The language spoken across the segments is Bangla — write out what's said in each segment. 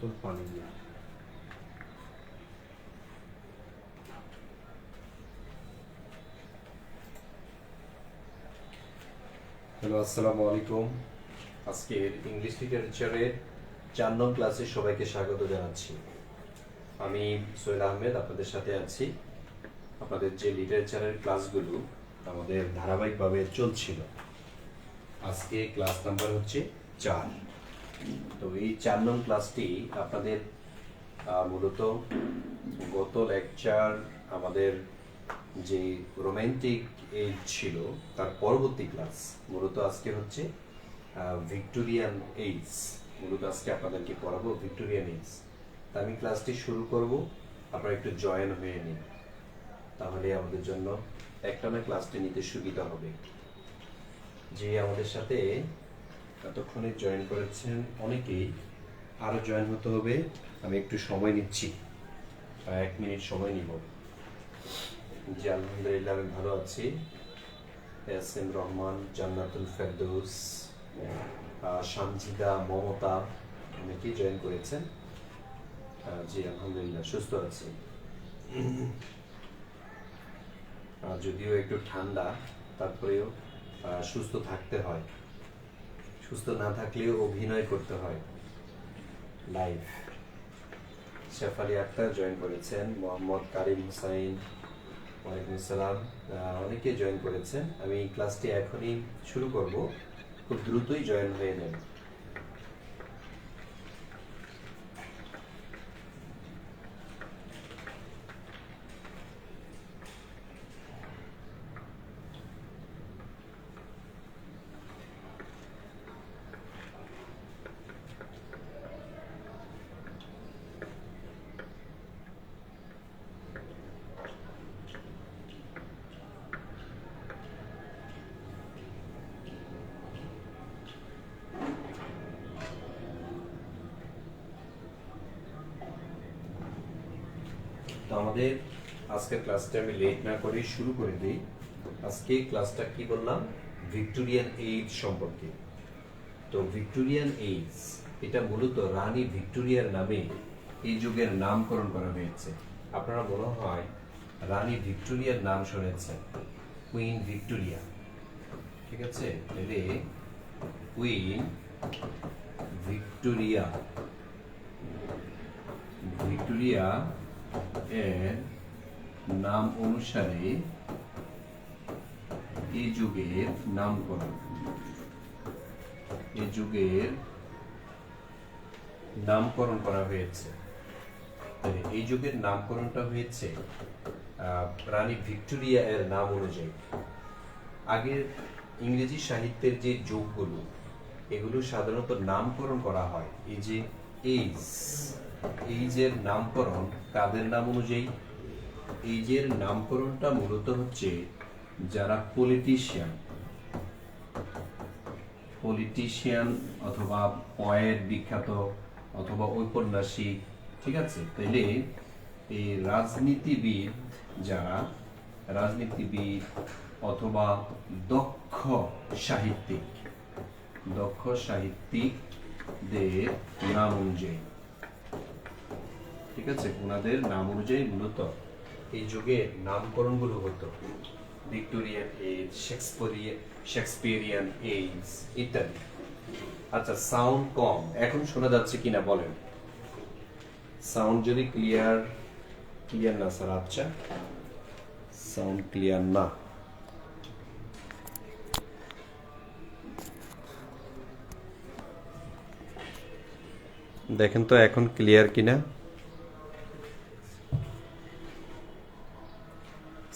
বোতল পানি নিয়ে। হ্যালো, আসসালামু আলাইকুম। আজকের ইংলিশ লিটারেচারের 4 নং ক্লাসে সবাইকে স্বাগত জানাচ্ছি। আমি সোহেল আহমেদ আপনাদের সাথে আছি। আপনাদের যে লিটারেচারের ক্লাসগুলো আমাদের ধারাবাহিকভাবে চলছিল, আজকে ক্লাস নাম্বার হচ্ছে 4। তো এই 4 নং ক্লাসটি আপনাদের মূলত গত লেকচার আমাদের যে রোমান্টিক এজ ছিল তার পরবর্তী ক্লাস। মূলত আজকে হচ্ছে ভিক্টোরিয়ান এইজ। মূলত আজকে আপনাদেরকে পড়াবো ভিক্টোরিয়ান এইজ। তা আমি ক্লাসটি শুরু করব, আপনারা একটু জয়েন হয়ে নিন, তাহলে আমাদের জন্য একটানা ক্লাসটি নিতে সুবিধা হবে। যে আমাদের সাথে এতক্ষণে জয়েন করেছেন অনেকেই, আরও জয়েন হতে হবে। আমি একটু সময় নিচ্ছি, 1 মিনিট সময় নিব। জি আলহামদুলিল্লাহ, আমি ভালো আছি। এস এম রহমান, জান্নাতুল ফেরদৌস, সানজিদা, মমতা অনেকেই জয়েন করেছেন। জি আলহামদুলিল্লাহ সুস্থ আছি। যদিও একটু ঠান্ডা, তারপরেও সুস্থ থাকতে হয়। সুস্থ না থাকলেও অভিনয় করতে হয় লাইভ। শেফালি আক্তার জয়েন করেছেন, মোহাম্মদ কারিম হুসাইন, ওয়ালাইকুম আসসালাম। অনেকে জয়েন করেছেন। আমি ক্লাসটি এখনই শুরু করব, খুব দ্রুতই জয়েন হয়ে নেন। তো আমাদের আজকের ক্লাসটা আমি লেট না করে শুরু করে দিই। আজকে ক্লাসটা কি বললাম, ভিক্টোরিয়ান এইজ সম্পর্কে। তো ভিক্টোরিয়ান এইজ এটা মূলত রানী ভিক্টোরিয়ার নামে এই যুগের নামকরণ করা হয়েছে। আপনারা মনে হয় রানী ভিক্টোরিয়ার নাম শুনেছেন, কুইন ভিক্টোরিয়া। ঠিক আছে, তাহলে কুইন ভিক্টোরিয়া, ভিক্টোরিয়া এর নাম অনুসারে এই যুগের নামকরণ, এই যুগের নামকরণ করা হয়েছে। এই যুগের নামকরণটা হয়েছে রানী ভিক্টোরিয়া এর নাম অনুযায়ী। আগের ইংরেজি সাহিত্যের যে যুগগুলো, এগুলো সাধারণত নামকরণ করা হয় এই যে এইজ, এইজের নামকরণ কাদের নাম অনুযায়ী? এইজের নামকরণটা মূলত হচ্ছে যারা পলিটিশিয়ান, পলিটিশিয়ান অথবা পয়েট, বিখ্যাত অথবা ঔপন্যাসিক। ঠিক আছে, তাইলে এই রাজনীতিবিদ, যারা রাজনীতিবিদ অথবা দক্ষ সাহিত্যিক, দক্ষ সাহিত্যিকদের নাম অনুযায়ী, ঠিক আছে, ওনাদের নাম অনুযায়ী মূলত এই যুগে নামকরণগুলো হতো। ভিক্টোরিয়ান এজ, শেক্সপিয়ারিয়ান এজ ইত্যাদি। আচ্ছা, সাউন্ড কম, এখন শোনা যাচ্ছে কিনা বলেন? সাউন্ড যদি ক্লিয়ার না স্যার? আচ্ছা, সাউন্ড ক্লিয়ার না। দেখেন তো এখন ক্লিয়ার কিনা।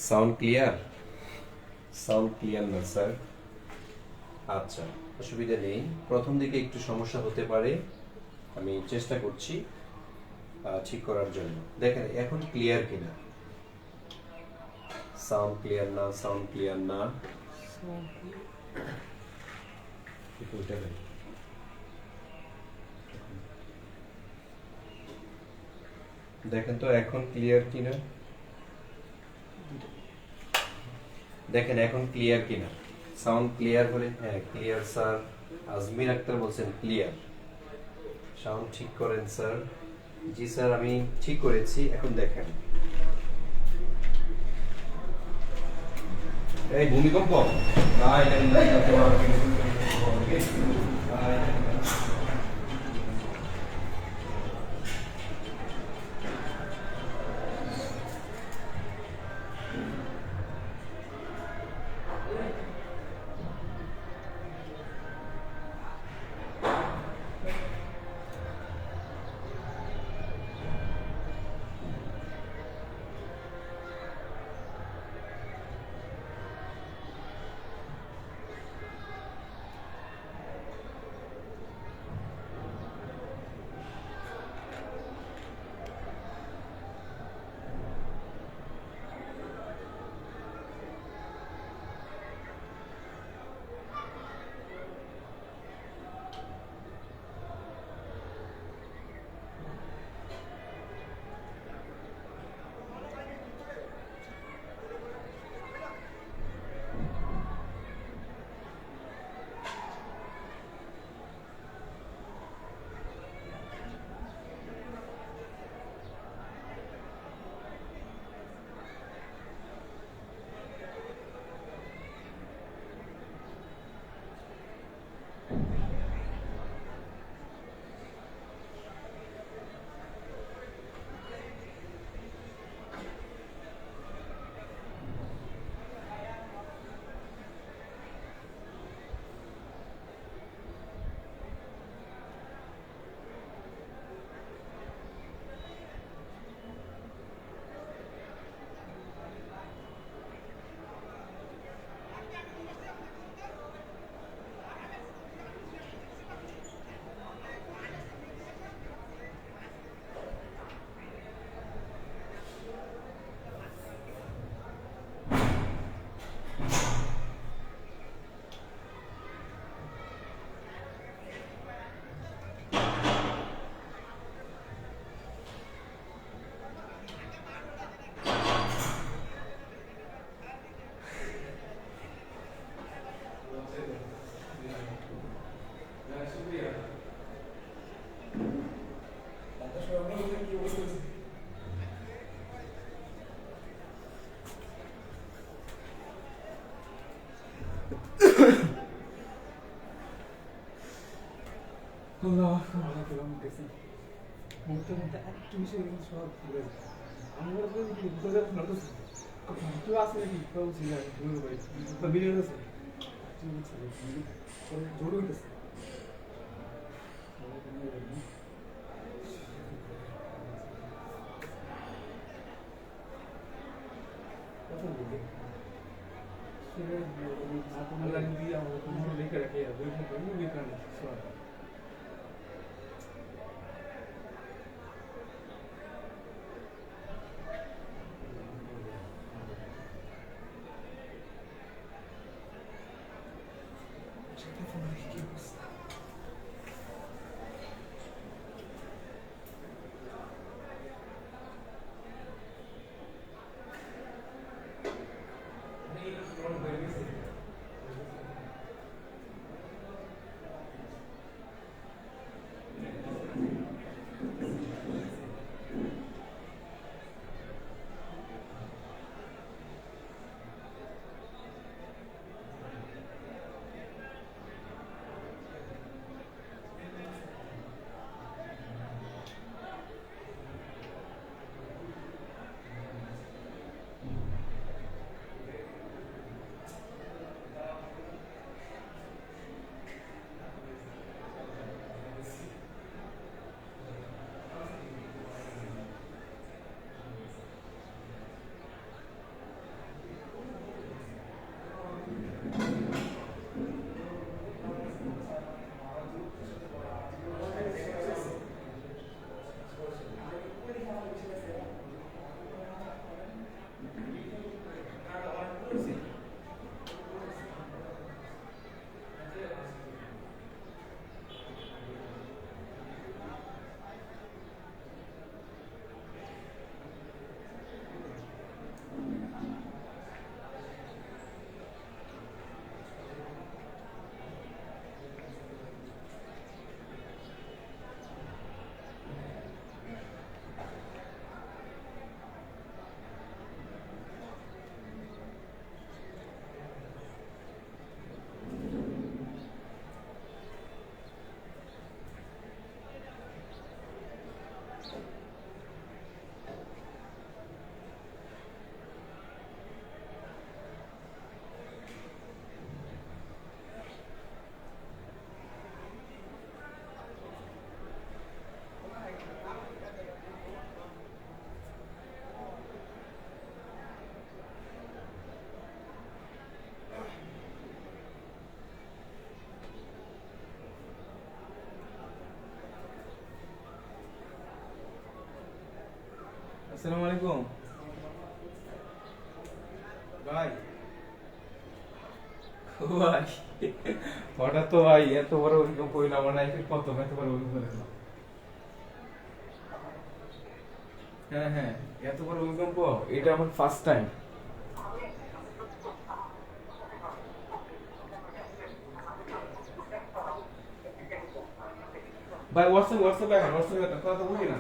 Sound clear? সাউন্ড ক্লিয়ার না স্যার। আচ্ছা, অসুবিধা নেই, প্রথম দিকে একটু সমস্যা হতে পারে, আমি চেষ্টা করছি ঠিক করার জন্য। দেখেন এখন ক্লিয়ার কিনা। সাউন্ড ক্লিয়ার না, সাউন্ড ক্লিয়ার না। দেখেন তো এখন ক্লিয়ার কিনা। দেখেন এখন ক্লিয়ার কিনা। সাউন্ড ক্লিয়ার হলে, হ্যাঁ ক্লিয়ার স্যার। আজমির আক্তার বলছেন ক্লিয়ার। সাউন্ড ঠিক করেন স্যার। জি স্যার, আমি ঠিক করেছি, এখন দেখেন। এই ভূমিকম্প না, Allah Allah gitsin. Muhtemelen একটু বেশি সব ঘুরে যায়। আমরা তো কি ঘুরে যাচ্ছি না তো কেউ আসলে কি কেউ ছিল ঘুরে ভাই বা মিলে গেছে জোর হইতেছে Allah dia mau kumur leker kayak begitu bukan soal আসসালামু আলাইকুম ভাই। ও ভাই, হঠাৎ তো ভাই এত বড় ভূমিকম্প হইলো আমার লাইফের প্রথম এত বড় ভূমিকম্প হইলো। হ্যাঁ হ্যাঁ, এত বড় ভূমিকম্প এটা আমার ফার্স্ট টাইম। ভাই হোয়াটসঅ্যাপ এখন হোয়াটসঅ্যাপে কথা তো বলি না।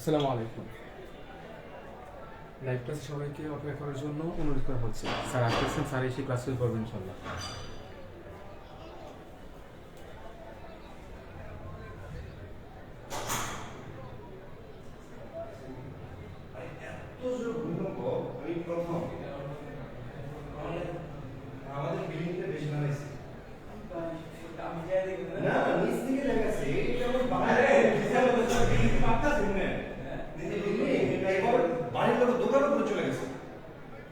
আসসালামু আলাইকুম। লাইভ ক্লাসে সবাইকে অপেক্ষা করার জন্য অনুরোধ করা হচ্ছে। স্যার আসতেছেন, স্যার এসে ক্লাস শুরু করবেন ইনশাল্লাহ। আমাদের বিল্ডিংটা বেশি বানাইছে না নিচ থেকে দেখাচ্ছে এটা আমার বাড়ির পাক্কা শুনবে এবার বাড়ির লোক দোকানের উপরে চলে গেছে।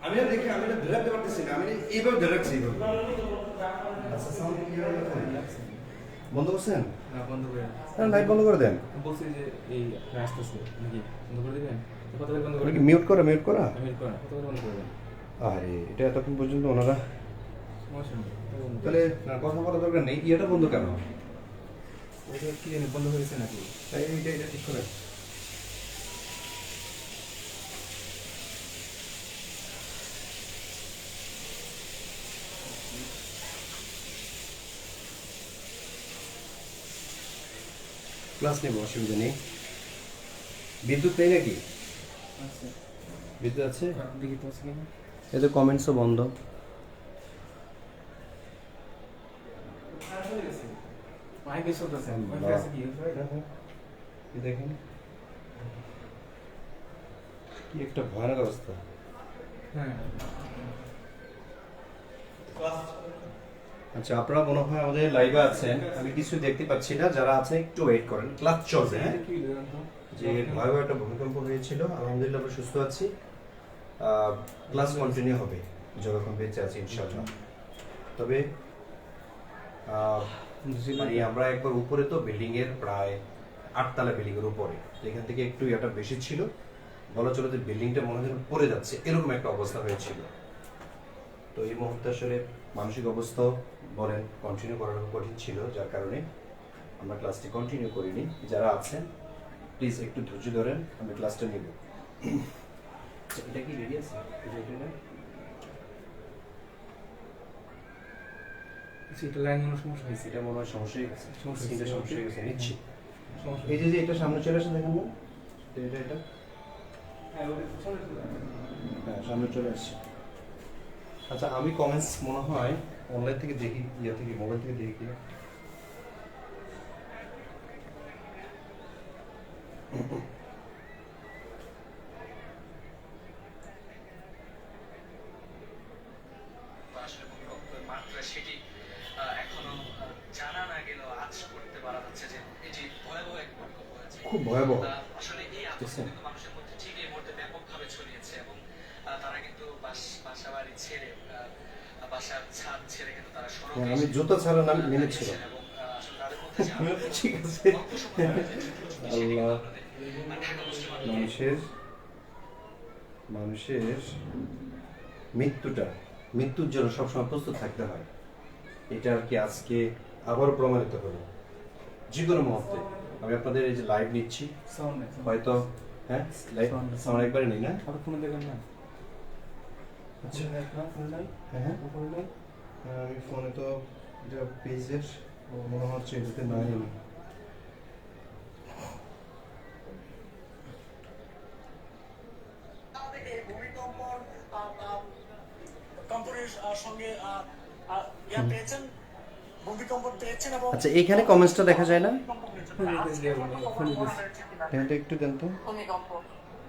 আমি না দেখে আমি না ধরে রাখতে পারতেছি না, আমি এইভাবে ধরে রাখছি এইভাবে। আচ্ছা সাউন্ড ক্লিয়ার বন্ধ করছেন? না বন্ধ করে লাইট বন্ধ করে দেন। বলছি যে এই আসতেছে নাকি বন্ধ করে দিবেন? কথা বন্ধ করে মিউট করা মিউট করা আমি করেন, কথা বন্ধ করে দেন। আরে এটা এতক্ষণ পর্যন্ত ওনারা সমস্যা নেই। তাহলে কথা বলার দরকার নেই, ইয়েটা বন্ধ কেন? ওইটা কি জানি বন্ধ হয়েছে নাকি? এটা ঠিক করে ক্লাস নেব, অসুবিধা নেই। বিদ্যুৎ নেই নাকি? আচ্ছা বিদ্যুৎ আছে? দেখি তো আছে কিনা। এতে কমেন্টসও বন্ধ। মাইকে চলতেছে, ওয়াইফাই আছে কি? এই দেখেন কি একটা ভয়ানক অবস্থা। হ্যাঁ আচ্ছা আপনারা মনে হয় আমাদের লাইভে আছেন, আমি কিছু দেখতে পাচ্ছি না। যারা আছেন একটু ওয়েট করেন, ক্লাস চলছে। হ্যাঁ যে ভয়াবহ একটা ভূমিকম্প হয়েছিল, আলহামদুলিল্লাহ আমরা সুস্থ আছি। ক্লাস কন্টিনিউ হবে যতক্ষণ বেঁচে আছি ইনশাআল্লাহ। তবে মানে আমরা একবার উপরে, তো বিল্ডিং এর প্রায় 8 তলা বিল্ডিং এর উপরে, এখান থেকে একটু এটা বেশি ছিল। বলা চলে যে বিল্ডিংটা মনে হয় যেন পড়ে যাচ্ছে, এরকম একটা অবস্থা হয়েছিল। তো এই মুহূর্তে আসলে মানসিক অবস্থাও বলেন কন্টিনিউ করানো কঠিন ছিল, যার কারণে আমরা ক্লাসটি কন্টিনিউ করিনি। যারা আছেন প্লিজ একটু ধৈর্য ধরেন, আমি ক্লাসটা নিব। আচ্ছা, এটা কি রেডি আছে? এটা লাইন কোনো সমস্যা হয়েছে? এটা মনে হয় সমস্যা হয়ে গেছে, সমস্যা স্ক্রিনটা হয়েছে। সমস্যা হয়ে গেছে, নিচ্ছি। সমস্যা এই যে যে এটা সামনে চলে আসে দেখেন না, এটা হ্যাঁ ওটা সমস্যা হয়েছে। হ্যাঁ সামনে চলে আসছে। আচ্ছা, আমি কমেন্টস মনে হয় অনলাইন থেকে দেখি, ইয়া থেকে, মোবাইল থেকে দেখি কিনা। আসলে ভূমিকম্পের মাত্রা সেটি এখনো জানা না গেলেও আজ করতে পারা যাচ্ছে যে এটি ভয়াবহ এক ভূমিকম্প হয়েছে। খুব ভয়াবহ। আসলে এই আতঙ্ক কিন্তু মানুষের মধ্যে ঠিক এই মুহূর্তে ব্যাপকভাবে ছড়িয়েছে এবং তারা কিন্তু বাসা বাড়ি ছেড়ে বাসার ছাদ ছেড়ে কিন্তু তারা সড়কে হ্যাঁ, আমি জুতা ছাড়া নাম নেমেছিলাম। দাঁড়িয়েছেন এবং আসলে তাদের মধ্যে যে ঠিক আছে। অল্প সময় হয়ে যায়, সেটি কিন্তু আল্লাহ, আমাদের ঢাকা মুসলিম আন্দোলন মানুষের মৃত্যুর জন্য সবসময় প্রস্তুত থাকতে হয়। এটা আর কি আজকে আবারও প্রমাণিত হলো। যে কোনো মুহূর্তে আমি আপনাদের এই যে লাইভ নিচ্ছি, সাউন্ড নেই। হয়তো হ্যাঁ লাইভ সাউন্ড একবারে নেই না। আর ফোনে দেখেন না। আচ্ছা ফোনে নাই? হ্যাঁ হ্যাঁ, ফোনে নাই? আমি ফোনে তো এটা পেজের মনে হচ্ছে এটাতে নাই। আমাদের এই ভূমিকম্পর কম্পনের সঙ্গে ইয়া পেয়েছেন, ভূমিকম্প পেয়েছেন এবং আচ্ছা, এখানে কমেন্টসটা দেখা যায় না? ফোনে দেখে যাবেন, ফোনে দেখে। এটা একটু দেন তো, ভূমিকম্প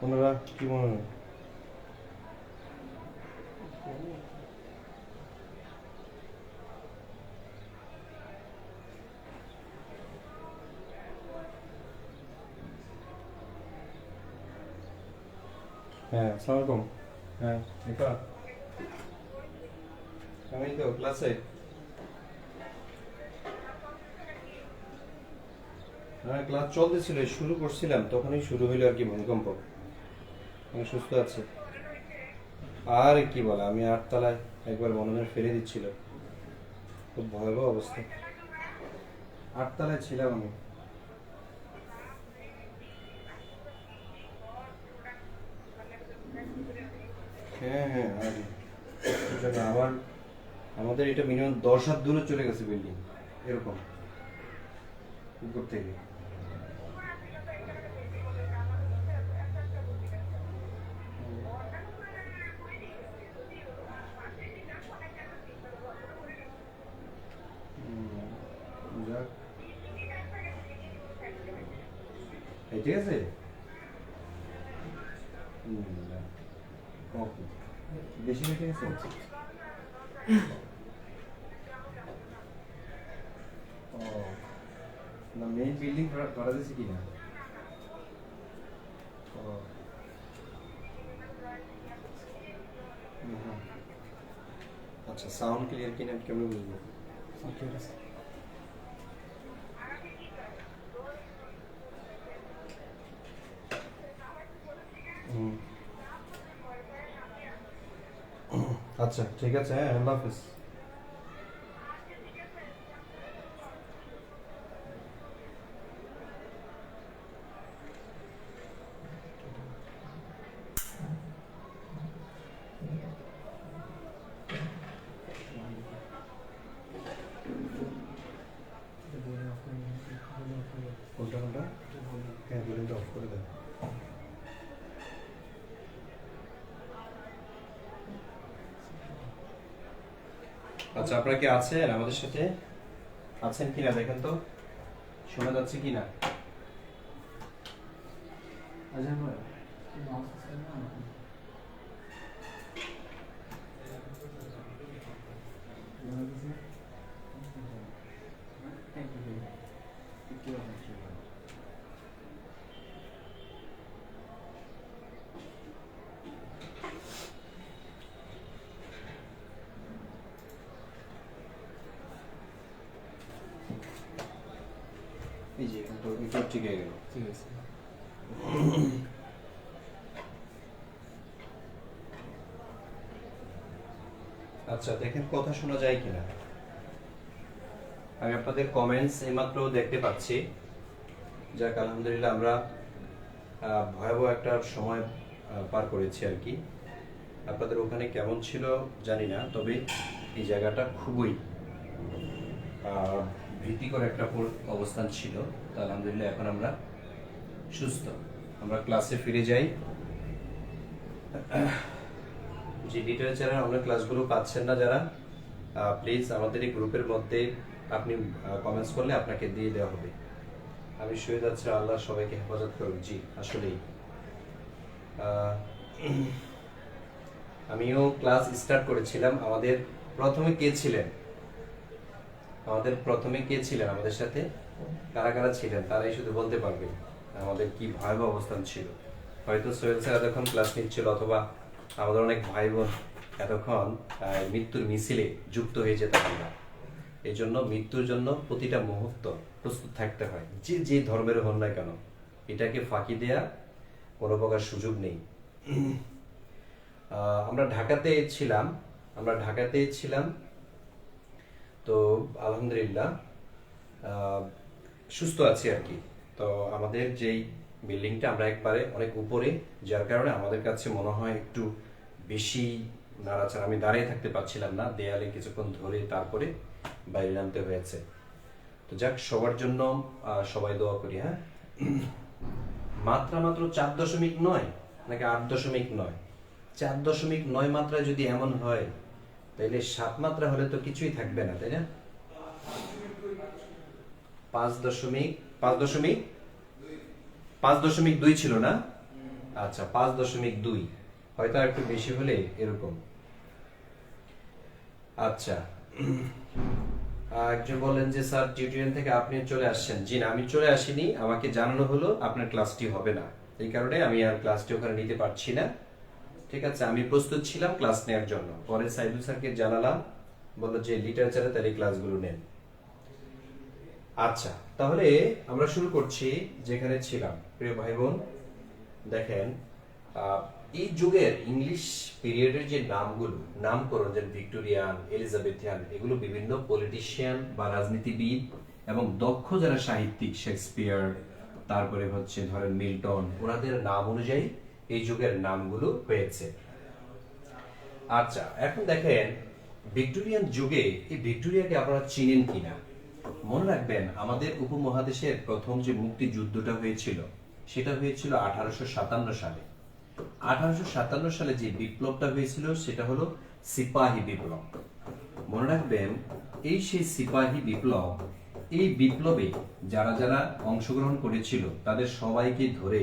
ওনারা কি মনে হয়। হ্যাঁ, আসসালামু আলাইকুম। হ্যাঁ, এটা আমি তো ক্লাসে। হ্যাঁ, ক্লাস চলতেছিল, শুরু করছিলাম, তখনই শুরু হইলো আর কি ভূমিকম্প। আমি সুস্থ আছি। আর কি বলে, আমি 8 তলায় একবার মনে ফেলে দিচ্ছিল, খুব ভয়াবহ অবস্থা। 8 তলায় ছিলাম আমি। হ্যাঁ হ্যাঁ, আমাদের এটা মিনিমাম 10 হাত দূরে চলে গেছে বিল্ডিং, এরকম উপর থেকে। যাক, এই ঠিক আছে। ওকে, বেশি হয়ে গেছে। ও না, মেইন বিল্ডিং করা দিয়েছে কিনা। ও হুম। আচ্ছা, সাউন্ড ক্লিয়ার কিনা আমি কেমন বুঝবো? ওকে আছে। হুম। আচ্ছা ঠিক আছে, হ্যাঁ, আল্লাহ হাফিজ। কোনটা কোনটা? হ্যাঁ, ভলিউমটা অফ করে দেন। আচ্ছা, আপনারা কি আছেন আমাদের সাথে? আছেন কিনা দেখেন তো, শোনা যাচ্ছে কিনা। আজান ভাই, মাউস আছে না? এই যে এখন তো এটা ঠিক হয়ে গেল। ঠিক আছে। আচ্ছা দেখেন কথা শোনা যায় কিনা। আমি আপনাদের কমেন্টস এইমাত্র দেখতে পাচ্ছি। যাক আলহামদুলিল্লাহ, আমরা ভয়াবহ একটা সময় পার করেছি আর কি। আপনাদের ওখানে কেমন ছিল জানি না, তবে এই জায়গাটা খুবই ভীতিকর একটা অবস্থান ছিল। তো আলহামদুলিল্লাহ এখন আমরা সুস্থ, আমরা ক্লাসে ফিরে যাই। যে লিটারেচারের অনেক ক্লাসগুলো পাচ্ছেন না যারা, প্লিজ আমাদের এই গ্রুপের মধ্যে আপনি কমেন্টস করলে আপনাকে দিয়ে দেওয়া হবে। আমি শুয়ে যাচ্ছি, আল্লাহ সবাইকে হেফাজত করুন। জি আসলেই আমিও ক্লাস স্টার্ট করেছিলাম। আমাদের প্রথমে কে ছিলেন আমাদের সাথে? কারা কারা ছিলেন তারাই শুধু বলতে পারবে আমাদের কি ভয়াবহ অবস্থান ছিল। হয়তো সোহেল স্যার এতক্ষণ ক্লাস নিচ্ছিল, অথবা আমাদের অনেক ভাই বোন এতক্ষণ মৃত্যুর মিছিলে যুক্ত হয়ে যেতাম আমরা। এই জন্য মৃত্যুর জন্য প্রতিটা মুহূর্ত প্রস্তুত থাকতে হয়, যে যে ধর্মের হন না কেন। এটাকে ফাঁকি দেয়া কোনো প্রকার সুযোগ নেই। আমরা ঢাকাতে ছিলাম। তো আলহামদুলিল্লাহ সুস্থ আছি আর কি। তো আমাদের যেই বিল্ডিংটা, আমরা একবারে অনেক উপরে, যার কারণে আমাদের কাছে মনে হয় একটু বেশি নাড়াচাড়া। আমি দাঁড়িয়ে থাকতে পারছিলাম না, দেয়ালে কিছুক্ষণ ধরে তারপরে বাইরে নামতে হয়েছে। তো যাক, সবার জন্য সবাই দোয়া করি। হ্যাঁ, মাত্রা মাত্র 4.9 নাকি 8.9? 4.9 মাত্রায় যদি এমন হয়, তাইলে 7 মাত্রা হলে তো কিছুই থাকবে না, তাই না? 5.2 ছিল না? আচ্ছা, 5.2, হয়তো আর একটু বেশি হলে এরকম। আচ্ছা, একজন বলেন যে স্যার টিউটোরিয়াল থেকে আপনি চলে আসছেন। জি না, আমি চলে আসিনি, আমাকে জানানো হলো আপনার ক্লাসটি হবে না, এই কারণে আমি আর ক্লাসটি ওখানে নিতে পারছি না। ঠিক আছে, আমি প্রস্তুত ছিলাম ক্লাস নেওয়ার জন্য। পরে সাইদুল স্যারকে জানালাম, বললো যে লিটারেচারে তাহলে ক্লাসগুলো নেন। আচ্ছা, তাহলে আমরা শুরু করছি যেখানে ছিলাম। প্রিয় ভাই বোন, দেখেন এই যুগের ইংলিশ পিরিয়ডের যে নামগুলো, নামকরণ, যেমন ভিক্টোরিয়ান, এলিজাবেথিয়ান, এগুলো বিভিন্ন পলিটিশিয়ান বা রাজনীতিবিদ এবং দক্ষ যারা সাহিত্যিক, শেক্সপিয়ার, তারপরে হচ্ছে ধরেন মিল্টন, ওনাদের নাম অনুযায়ী এই যুগের নামগুলো হয়েছে। আচ্ছা, এখন দেখেন ভিক্টোরিয়ান যুগে এই ভিক্টোরিয়াকে আপনারা চিনেন কিনা। মনে রাখবেন, আমাদের উপমহাদেশের প্রথম যে মুক্তিযুদ্ধটা হয়েছিল সেটা হয়েছিল 1857 সালে। 1857 সালে যে বিপ্লবটা হয়েছিল সেটা হলো সিপাহী বিপ্লব। মনে রাখবেন, এই সেই সিপাহী বিপ্লব, এই বিপ্লবে যারা যারা অংশগ্রহণ করেছিল তাদের সবাইকে ধরে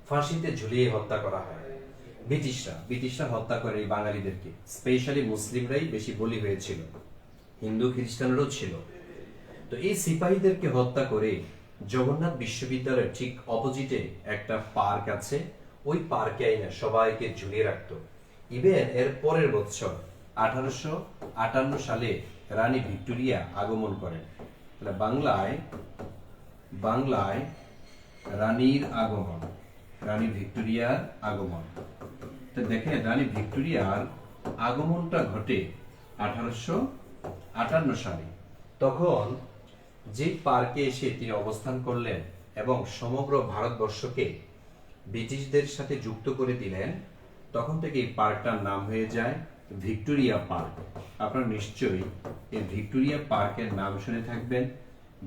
ফাঁসিতে ঝুলিয়ে হত্যা করা হয়। ব্রিটিশরা হত্যা করে এই বাঙালিদেরকে। স্পেশালি মুসলিমরাই বেশি বলি হয়েছিল, হিন্দু খ্রিস্টানেরও ছিল। তো এই সিপাহীদেরকে হত্যা করে জগন্নাথ বিশ্ববিদ্যালয়ের ঠিক অপোজিটে একটা পার্ক আছে, ওই পার্কে আইনা সবাইকে ঝুলিয়ে রাখতো। ইভেন এর পরের বছর 1858 সালে রানী ভিক্টোরিয়া আগমন করেন। বাংলায় রানীর আগমন, রানী ভিক্টোরিয়ার আগমন। তো দেখেন, রানী ভিক্টোরিয়ার আগমনটা ঘটে 1858 সালে। তখন যে পার্কে এসে তিনি অবস্থান করলেন এবং সমগ্র ভারতবর্ষকে ব্রিটিশদের সাথে যুক্ত করে দিলেন, তখন থেকে এই পার্কটার নাম হয়ে যায় ভিক্টোরিয়া পার্ক। আপনারা নিশ্চয়ই এই ভিক্টোরিয়া পার্কের নাম শুনে থাকবেন।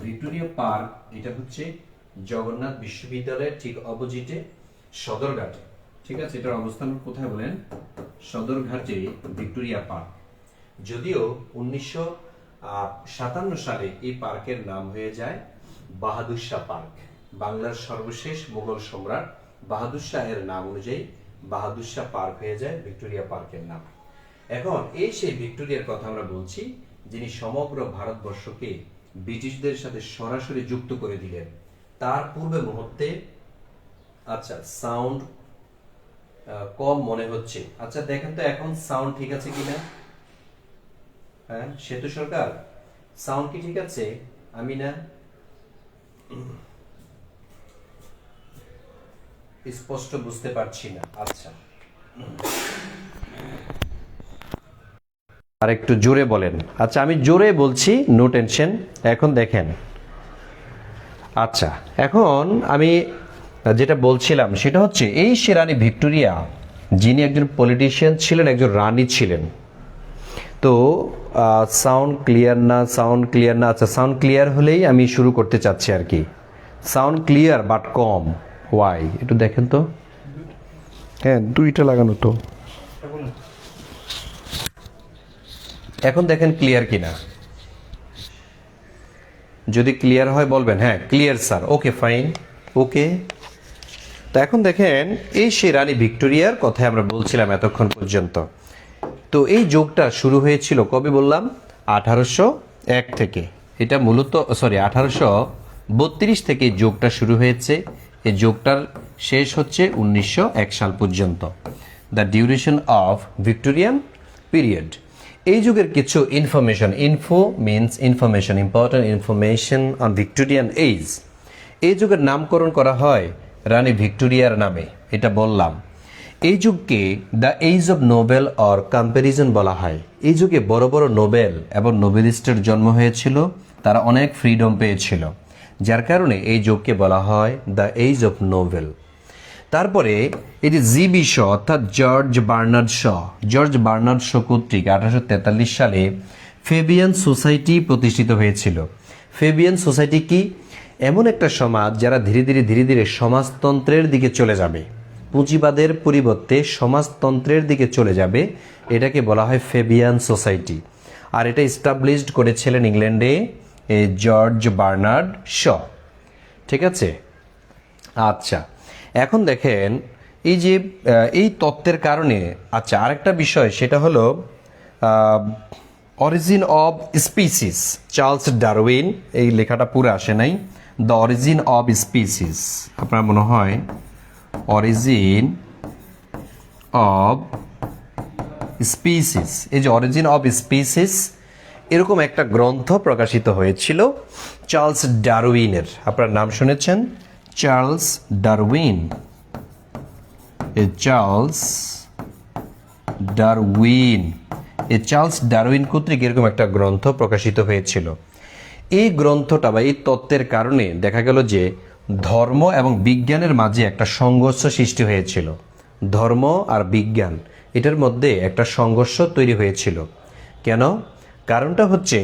ভিক্টোরিয়া পার্ক এটা হচ্ছে জগন্নাথ বিশ্ববিদ্যালয়ের ঠিক অপোজিটে সদরঘাটে। ঠিক আছে, এটার অবস্থান কোথায় বলেন? সদরঘাটে ভিক্টোরিয়া পার্ক। যদিও 1957 সালে এই পার্কের নাম হয়ে যায় বাহাদুর শাহ পার্ক। বাংলার সর্বশেষ মুঘল সম্রাট বাহাদুর শাহের নাম অনুযায়ী বাহাদুর শাহ পার্ক হয়ে যায় ভিক্টোরিয়া পার্কের নাম। এখন এই সেই ভিক্টোরিয়ার কথা আমরা বলছি, যিনি সমগ্র ভারতবর্ষকে ব্রিটিশদের সাথে সরাসরি যুক্ত করে দিলেন। তার পূর্বে মুহূর্তে, আচ্ছা সাউন্ড কম মনে হচ্ছে। আচ্ছা দেখেন তো এখন সাউন্ড ঠিক আছে কিনা। হ্যাঁ, সেতু সরকার, সাউন্ড কি ঠিক আছে? আমি না স্পষ্ট বুঝতে পারছি না। আচ্ছা, আর একটু জোরে বলেন। আচ্ছা, আমি জোরে বলছি, নো টেনশন। এখন দেখেন, আচ্ছা এখন আমি যেটা বলছিলাম সেটা হচ্ছে এই সে রানী ভিক্টোরিয়া, যিনি একজন পলিটিশিয়ান ছিলেন, একজন রানী ছিলেন। তো সাউন্ড ক্লিয়ার না, সাউন্ড ক্লিয়ার না। আচ্ছা, সাউন্ড ক্লিয়ার হলেই আমি শুরু করতে চাচ্ছি আর কি। সাউন্ড ক্লিয়ার বাট কম, ওয়াই একটু দেখেন তো। হ্যাঁ, দুইটা লাগানো তো। এখন দেখেন ক্লিয়ার কিনা। যদি ক্লিয়ার হয় বলবেন হ্যাঁ ক্লিয়ার স্যার, ওকে ফাইন, ওকে। তো এখন দেখেন এই সেই রানী ভিক্টোরিয়ার কথায় আমরা বলছিলাম এতক্ষণ পর্যন্ত। তো এই যোগটা শুরু হয়েছিল কবে বললাম? 1801 থেকে। এটা মূলত 1832 থেকে এই যোগটা শুরু হয়েছে। এই যোগটার শেষ হচ্ছে 1901 সাল পর্যন্ত, the duration of Victorian period. এই যুগের কিছু information, info means information, important information on Victorian age. এই যুগের নামকরণ করা হয় রানী ভিক্টোরিয়ার নামে, এটা বললাম। এই যুগকে the age of novel or comparison বলা হয়। এই যুগে বড় বড় নোবেল এবং নোবেলিস্টের জন্ম হয়েছিল, তারা অনেক ফ্রিডম পেয়েছিল, যার কারণে এই যুগকে বলা হয় দ্য এজ অব নোবেল। তারপরে এটি জিবি শ অর্থাৎ George Bernard Shaw, George Bernard Shaw কর্তৃক 1843 সালে ফেবিয়ান সোসাইটি প্রতিষ্ঠিত হয়েছিল। ফেবিয়ান সোসাইটি কি? এমন একটা সমাজ যারা ধীরে ধীরে সমাজতন্ত্রের দিকে চলে যাবে, পুঁজিবাদের পরিবর্তে সমাজতন্ত্রের দিকে চলে যাবে, এটাকে বলা হয় ফেবিয়ান সোসাইটি। আর এটা এস্টাবলিশড করেছিলেন ইংল্যান্ডে জর্জ বার্নার্ড শ। ঠিক আছে? আচ্ছা, এখন দেখেন এই যে এই তত্ত্বের কারণে, আচ্ছা আরেকটা বিষয় সেটা হলো origin of species, Charles Darwin, এই লেখাটা পুরো আসে নাই, দ্য অরিজিন অব স্পিসিস, আপনার মনে হয় অরিজিন অব স্পিসিস, এই যে অরিজিন অব স্পিসিস, এরকম একটা গ্রন্থ প্রকাশিত হয়েছিল চার্লস ডারউইনের। আপনার নাম শুনেছেন? Charles Darwin. চার্লস ডারউইন, এই চার্লস ডারউইন কর্তৃক এরকম একটা গ্রন্থ প্রকাশিত হয়েছিল। এই গ্রন্থটা বা এই তত্ত্বের কারণে দেখা গেল যে ধর্ম এবং বিজ্ঞানের মাঝে একটা সংঘর্ষ সৃষ্টি হয়েছিল। ধর্ম আর বিজ্ঞান এটার মধ্যে একটা সংঘর্ষ তৈরি হয়েছিল। কেন? কারণটা হচ্ছে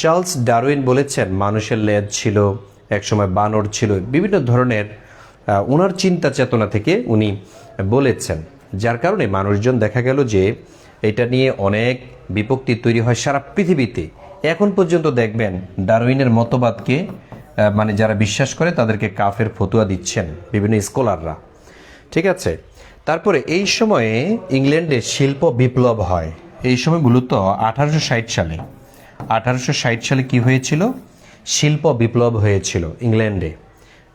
চার্লস ডারউইন বলেছেন মানুষের লেজ ছিল, একসময় বানর ছিল, বিভিন্ন ধরনের ওনার চিন্তা চেতনা থেকে উনি বলেছেন, যার কারণে মানুষজন দেখা গেল যে এটা নিয়ে অনেক বিপত্তি তৈরি হয় সারা পৃথিবীতে। এখন পর্যন্ত দেখবেন ডারউইনের মতবাদকে মানে যারা বিশ্বাস করে তাদেরকে কাফের ফতুয়া দিচ্ছেন বিভিন্ন স্কলাররা। ঠিক আছে? তারপরে এই সময়ে ইংল্যান্ডে শিল্প বিপ্লব হয়। এই সময় মূলত 1860 সালে, 1860 সালে কি হয়েছিল? শিল্প বিপ্লব হয়েছিল ইংল্যান্ডে,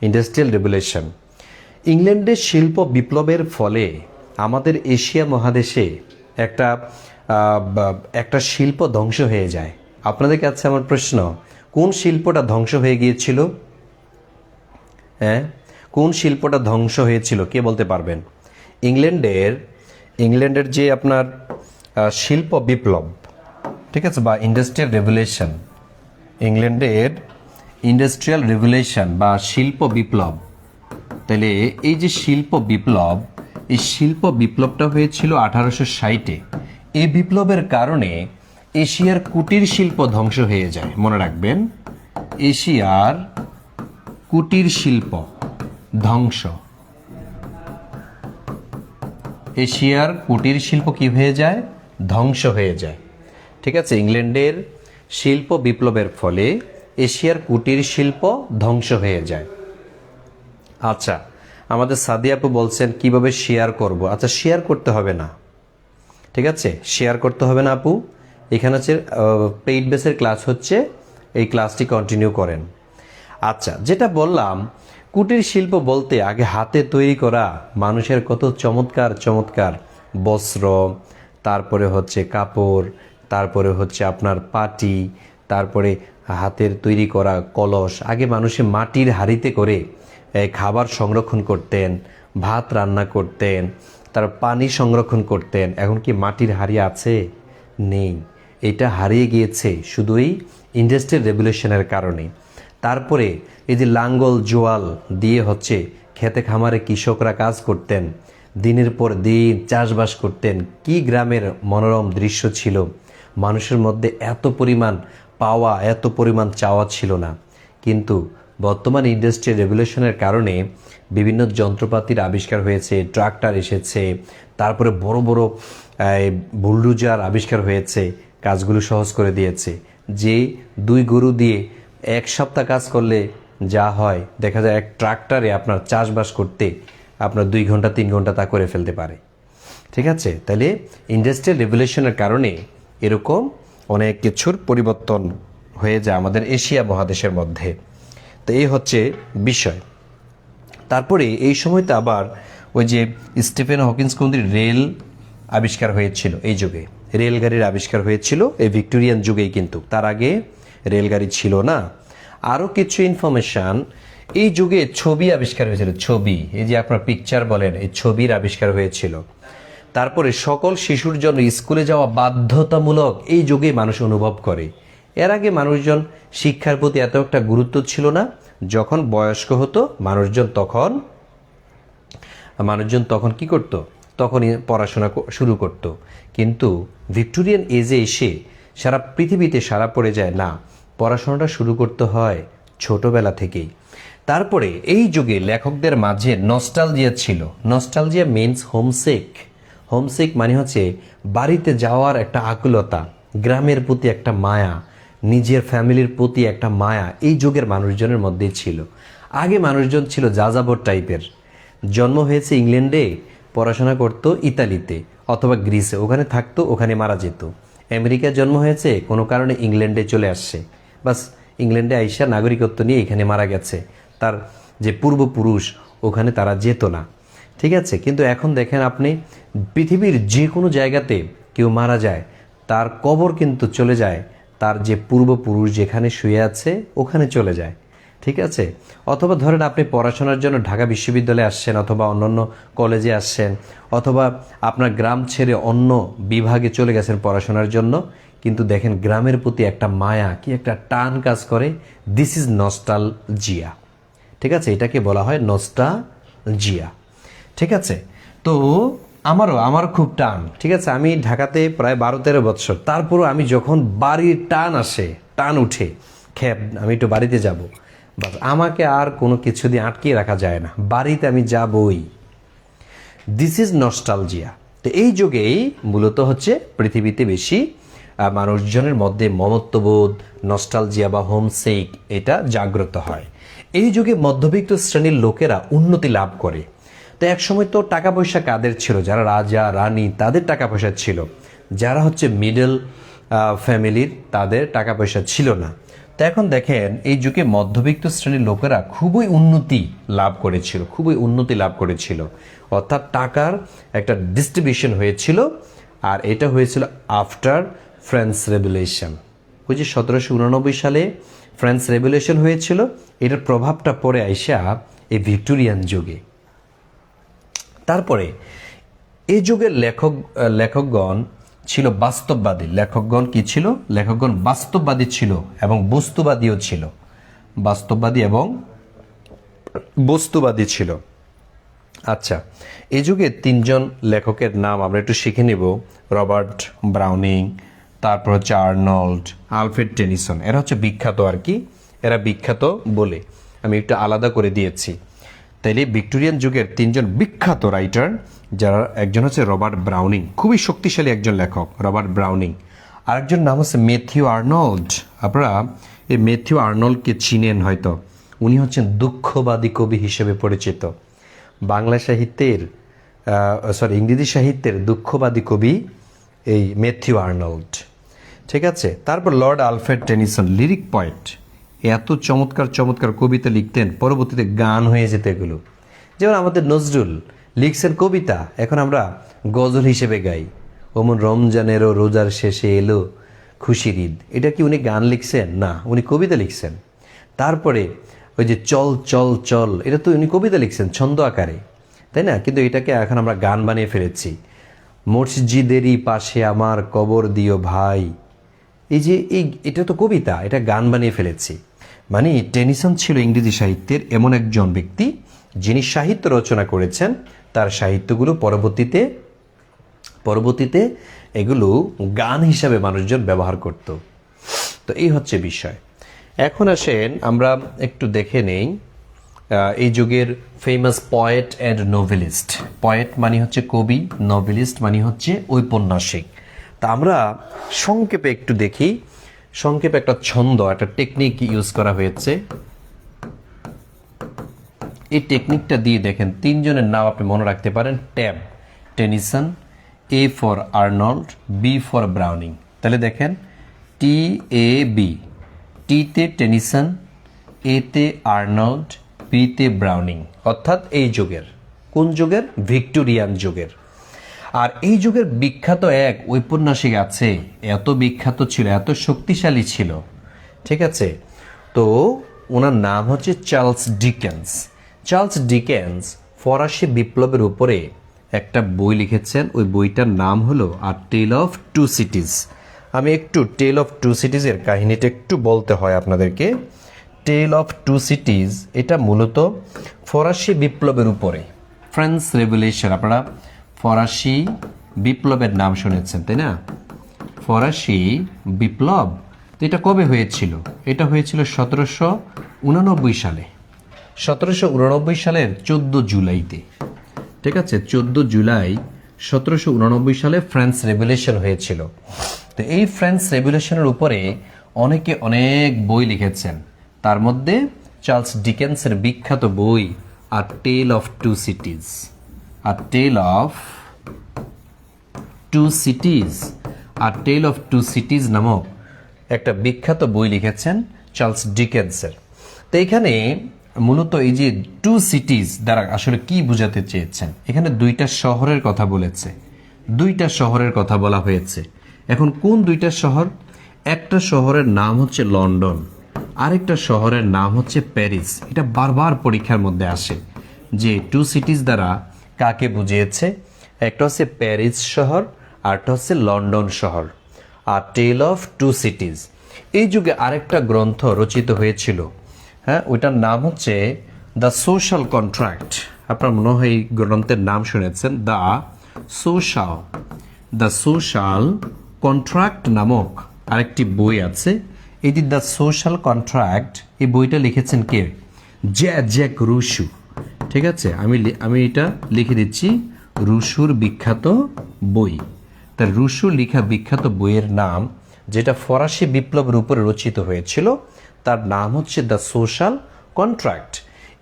ইন্ডাস্ট্রিয়াল রেভলিউশন। ইংল্যান্ডে শিল্প বিপ্লবের ফলে আমাদের এশিয়া মহাদেশে একটা শিল্প ধ্বংস হয়ে যায়। আপনাদের কাছে আমার প্রশ্ন, কোন শিল্পটা ধ্বংস হয়ে গিয়েছিল? হ্যাঁ, কোন শিল্পটা ধ্বংস হয়েছিল কে বলতে পারবেন? ইংল্যান্ডের যে আপনার শিল্প বিপ্লব, ঠিক আছে, বা ইন্ডাস্ট্রিয়াল রেভলিউশন, ইংল্যান্ডের ইন্ডাস্ট্রিয়াল রেভলিউশন বা শিল্প বিপ্লব। তাহলে এই যে শিল্প বিপ্লব, এই শিল্প বিপ্লবটা হয়েছিল 1860-এ। এই বিপ্লবের কারণে এশিয়ার কুটির শিল্প ধ্বংস হয়ে যায়। মনে রাখবেন, এশিয়ার কুটির শিল্প ধ্বংস। এশিয়ার কুটির শিল্প কি হয়ে যায়? ধ্বংস হয়ে যায়। ঠিক আছে? ইংল্যান্ডের শিল্প বিপ্লবের ফলে এশিয়ার কুটির শিল্প ধ্বংস হয়ে যায়। আচ্ছা, আমাদের সাদি আপু বলছেন কিভাবে শেয়ার করব। আচ্ছা, শেয়ার করতে হবে না, ঠিক আছে? শেয়ার করতে হবে না আপু। এখানে হচ্ছে পেইড বেসের ক্লাস হচ্ছে, এই ক্লাসটি কন্টিনিউ করেন। আচ্ছা, যেটা বললাম, কুটির শিল্প বলতে আগে হাতে তৈরি করা মানুষের কত চমৎকার চমৎকার বস্ত্র, তারপরে হচ্ছে কাপড়, তারপরে হচ্ছে আপনার পাটি, তারপরে হাতের তৈরি করা কলস। আগে মানুষে মাটির হাঁড়িতে করে খাবার সংরক্ষণ করতেন, ভাত রান্না করতেন, তার পানি সংরক্ষণ করতেন। এখন কি মাটির হাঁড়ি আছে? নেই। এটা হারিয়ে গিয়েছে শুধুই ইন্ডাস্ট্রিয়াল রেভলিউশনের কারণে। তারপরে এই যে লাঙ্গল জোয়াল দিয়ে হচ্ছে খেতে খামারে কৃষকরা কাজ করতেন, দিনের পর দিন চাষবাস করতেন, কি গ্রামের মনোরম দৃশ্য ছিল। মানুষের মধ্যে এত পরিমাণ পাওয়া, এত পরিমাণ চাওয়া ছিল না। কিন্তু বর্তমান ইন্ডাস্ট্রিয়াল রেভলিউশনের কারণে বিভিন্ন যন্ত্রপাতির আবিষ্কার হয়েছে, ট্রাক্টর এসেছে, তারপরে বড় বড় বুলডোজার আবিষ্কার হয়েছে, কাজগুলো সহজ করে দিয়েছে। যে 2 গরু দিয়ে 1 সপ্তাহ কাজ করলে যা হয়, দেখা যায় এক ট্রাক্টরে আপনার চাষবাস করতে আপনার 2 ঘন্টা 3 ঘন্টা তা করে ফেলতে পারে। ঠিক আছে, তাহলে ইন্ডাস্ট্রিয়াল রেভলিউশনের কারণে এরকম অনেক কিছুর পরিবর্তন হয়ে যায় আমাদের এশিয়া মহাদেশের মধ্যে। তো এই হচ্ছে বিষয়। তারপরে এই সময়তে আবার ওই যে স্টিফেন হকিন্স কন্ত্রী রেল আবিষ্কার হয়েছিল, এই যুগে রেলগাড়ির আবিষ্কার হয়েছিল এই ভিক্টোরিয়ান যুগেই, কিন্তু তার আগে রেলগাড়ি ছিল না। আরও কিছু ইনফরমেশান, এই যুগে ছবি আবিষ্কার হয়েছিল, ছবি, এই যে আপনার পিকচার বলেন, এই ছবির আবিষ্কার হয়েছিল। তারপরে সকল শিশুর জন্য স্কুলে যাওয়া বাধ্যতামূলক এই যুগে মানুষ অনুভব করে। এর আগে মানুষজন শিক্ষার প্রতি এত একটা গুরুত্ব ছিল না। যখন বয়স্ক হতো মানুষজন তখন কি করত? তখনই পড়াশোনা শুরু করত। কিন্তু ভিক্টোরিয়ান এজে এসে সারা পৃথিবীতে সারা পড়ে যায়, না, পড়াশোনাটা শুরু করতে হয় ছোটবেলা থেকেই। তারপরে এই যুগে লেখকদের মাঝে নস্টালজিয়া ছিল। নস্টালজিয়া মিনস হোমসিক মানে হচ্ছে বাড়িতে যাওয়ার একটা আকুলতা, গ্রামের প্রতি একটা মায়া, নিজের ফ্যামিলির প্রতি একটা মায়া এই যুগের মানুষজনের মধ্যেই ছিল। আগে মানুষজন ছিল যাযাবর টাইপের, জন্ম হয়েছে ইংল্যান্ডে, পড়াশোনা করতো ইতালিতে অথবা গ্রিসে, ওখানে থাকতো, ওখানে মারা যেত। আমেরিকায় জন্ম হয়েছে, কোনো কারণে ইংল্যান্ডে চলে আসছে, বাস ইংল্যান্ডে আইসা নাগরিকত্ব নিয়ে এখানে মারা গেছে। তার যে পূর্বপুরুষ ওখানে তারা যেত না। ঠিক আছে, কিন্তু এখন দেখেন আপনি পৃথিবীর যে কোনো জায়গাতে কেউ মারা যায়, তার কবর কিন্তু চলে যায় তার যে পূর্বপুরুষ যেখানে শুয়ে আছে ওখানে চলে যায়। ঠিক আছে, অথবা ধরেন আপনি পড়াশোনার জন্য ঢাকা বিশ্ববিদ্যালয়ে আসছেন, অথবা অন্যান্য কলেজে আসছেন, অথবা আপনার গ্রাম ছেড়ে অন্য বিভাগে চলে গেছেন পড়াশোনার জন্য, কিন্তু দেখেন গ্রামের প্রতি একটা মায়া, কি একটা টান কাজ করে। This is nostalgia. ঠিক আছে, এটাকে বলা হয় নস্টালজিয়া। ঠিক আছে, তো আমার খুব টান। ঠিক আছে, আমি ঢাকাতে প্রায় 12-13 বছর, তারপরও আমি যখন বাড়ির টান উঠে খেপ, আমি একটু বাড়িতে যাব, বাস আমাকে আর কোনো কিছু দিয়ে আটকিয়ে রাখা যায় না, বাড়িতে আমি যাবই। This is nostalgia. তো এই যুগেই মূলত হচ্ছে পৃথিবীতে বেশি মানুষজনের মধ্যে মমত্ববোধ, নস্টালজিয়া বা হোমসিক এটা জাগ্রত হয়। এই যুগে মধ্যবিত্ত শ্রেণীর লোকেরা উন্নতি লাভ করে। তো একসময় তো টাকা পয়সা কাদের ছিল? যারা রাজা রানী তাদের টাকা পয়সা ছিল, যারা হচ্ছে মিডল ফ্যামিলির তাদের টাকা পয়সা ছিল না। তো এখন দেখেন এই যুগে মধ্যবিত্ত শ্রেণীর লোকেরা খুবই উন্নতি লাভ করেছিল, অর্থাৎ টাকার একটা ডিস্ট্রিবিউশন হয়েছিল। আর এটা হয়েছিল আফটার ফ্রেঞ্চ রেভলিউশন। ওই যে 1789 সালে ফ্রেঞ্চ রেভলিউশন হয়েছিল, এটার প্রভাবটা পড়ে আইসা এই ভিক্টোরিয়ান যুগে। তারপরে এই যুগের লেখকগণ ছিল বাস্তববাদী। লেখকগণ বাস্তববাদী ছিল এবং বস্তুবাদীও ছিল। বস্তুবাদী ছিল। আচ্ছা, এই যুগে 3 জন লেখকের নাম আমরা একটু শিখে নিব। রবার্ট ব্রাউনিং, তারপর হচ্ছে আর্নল্ড, আলফ্রেড টেনিসন। এরা হচ্ছে বিখ্যাত আর কি, এরা বিখ্যাত বলে আমি একটু আলাদা করে দিয়েছি। তাইলে ভিক্টোরিয়ান যুগের 3 জন বিখ্যাত রাইটার, যারা একজন হচ্ছে রবার্ট ব্রাউনিং, খুবই শক্তিশালী একজন লেখক রবার্ট ব্রাউনিং। আরেকজন নাম হচ্ছে ম্যাথিউ আর্নল্ড। আপনারা এই ম্যাথিউ আর্নল্ডকে চিনেন হয়তো, উনি হচ্ছেন দুঃখবাদী কবি হিসেবে পরিচিত। বাংলা সাহিত্যের ইংরেজি সাহিত্যের দুঃখবাদী কবি এই ম্যাথিউ আর্নল্ড। ঠিক আছে, তারপর Lord Alfred Tennyson, lyric poet, এত চমৎকার কবিতা লিখতেন, পরবর্তীতে গান হয়ে যেত এগুলো। যেমন আমাদের নজরুল লিখছেন কবিতা, এখন আমরা গজল হিসেবে গাই। ওমন রমজানেরও রোজার শেষে এলো খুশির ঈদ, এটা কি উনি গান লিখছেন? না, উনি কবিতা লিখছেন। তারপরে ওই যে চল চল চল, এটা তো উনি কবিতা লিখছেন ছন্দ আকারে, তাই না? কিন্তু এটাকে এখন আমরা গান বানিয়ে ফেলেছি। মসজিদেরই পাশে আমার কবর দিও ভাই, এটা তো কবিতা, এটা গান বানিয়ে ফেলেছি। মানে টেনিসন ছিল ইংরেজি সাহিত্যের এমন একজন ব্যক্তি যিনি সাহিত্য রচনা করেছেন, তার সাহিত্যগুলো পরবর্তীতে এগুলো গান হিসাবে মানুষজন ব্যবহার করত। তো এই হচ্ছে বিষয়। এখন আসেন আমরা একটু দেখে নেই এই যুগের famous poet and novelist. Poet মানে হচ্ছে কবি, নোভেলিস্ট মানে হচ্ছে ঔপন্যাসিক। তা আমরা সংক্ষেপে একটু দেখি। সংক্ষেপে একটা ছন্দ, একটা টেকনিক ইউজ করা হয়েছে। এই টেকনিকটা দিয়ে দেখেন তিনজনের নাম আপনি মনে রাখতে পারেন। Tab, Tennyson, A for Arnold, B for Browning. তাহলে দেখেন TAB, টিতে টেনিসন, এতে আর্নল্ড, বিতে ব্রাউনিং, অর্থাৎ এই যুগের। কোন যুগের? ভিক্টোরিয়ান যুগের। আর এই যুগের বিখ্যাত এক ঔপন্যাসিক আছে, এত বিখ্যাত ছিল, এত শক্তিশালী ছিল, ঠিক আছে? তো ওনার নাম হচ্ছে চার্লস ডিকেন্স। চার্লস ডিকেন্স ফরাসি বিপ্লবের উপরে একটা বই লিখেছেন। ওই বইটার নাম হলো আ টেল অফ টু সিটিজ। আমি একটু টেল অফ টু সিটিজের কাহিনীটা একটু বলতে হয় আপনাদেরকে। টেল অফ টু সিটিজ এটা মূলত ফরাসি বিপ্লবের উপরে, ফ্রেঞ্চ রেভলিউশন। আপনারা ফরাসি বিপ্লবের নাম শুনেছেন, তাই না? ফরাসি বিপ্লব, তো এটা কবে হয়েছিল? এটা হয়েছিল 1789 সালে। 1789 সালের 14 জুলাইতে, ঠিক আছে? 14 জুলাই 1789 সালে ফ্রেঞ্চ রেভলিউশন হয়েছিল। তো এই ফ্রেঞ্চ রেভলিউশনের উপরে অনেকে অনেক বই লিখেছেন। তার মধ্যে চার্লস ডিকেন্সের বিখ্যাত বই a tale of two cities. A tale of two cities, a tale of two cities নামক একটা বিখ্যাত বই লিখেছেন চার্লস ডিকেন্সের। তো এখানে মূলত এই যে টু সিটিজ দ্বারা আসলে কি বোঝাতে চেয়েছেন? এখানে দুইটা শহরের কথা বলেছে, দুইটা শহরের কথা বলা হয়েছে। এখন কোন দুইটা শহর? একটা শহরের নাম হচ্ছে লন্ডন, আরেকটা শহরের নাম হচ্ছে প্যারিস। এটা বারবার পরীক্ষার মধ্যে আসে যে টু সিটিজ দ্বারা কাকে বুঝিয়েছে। একটা হচ্ছে প্যারিস শহর, আরটা হচ্ছে লন্ডন শহর। আর টেল অফ টু সিটিজ। এই যুগে আরেকটা গ্রন্থ রচিত হয়েছিল, হ্যাঁ, ওইটার নাম হচ্ছে দ্য সোশ্যাল কন্ট্রাক্ট। আপনার মনে হয় এই গ্রন্থের নাম শুনেছেন, দ্য সোশ্যাল কন্ট্রাক্ট নামক আরেকটি বই আছে। এই যে দ্য সোশ্যাল কন্ট্রাক্ট, এই বইটা লিখেছেন কে? জ্যাক রুশো, ঠিক আছে? আমি এটা লিখে দিচ্ছি, রুশোর বিখ্যাত বই। তার রুশো লেখা বিখ্যাত বইয়ের নাম, যেটা ফরাসি বিপ্লবের উপরে রচিত হয়েছিল, তার নাম হচ্ছে দ্য সোশ্যাল কন্ট্রাক্ট।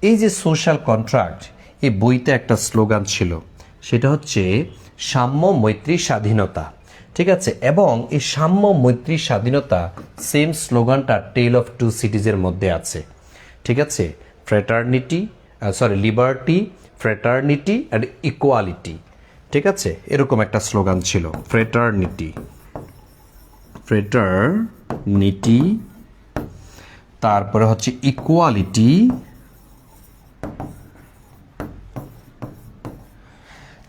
এই যে সোশ্যাল কন্ট্রাক্ট, এই বইতে একটা স্লোগান ছিল, সেটা হচ্ছে সাম্য, মৈত্রী, স্বাধীনতা, ঠিক আছে? এবং এই সাম্য, মৈত্রী, স্বাধীনতা সেম স্লোগানটা টেল অফ টু সিটিজের মধ্যে আছে, ঠিক আছে? লিবার্টি, ফ্রেটার্নিটি অ্যান্ড ইকুয়ালিটি, ঠিক আছে? এরকম একটা স্লোগান ছিল, ফ্রেটার্নিটি, তারপরে হচ্ছে ইকুয়ালিটি,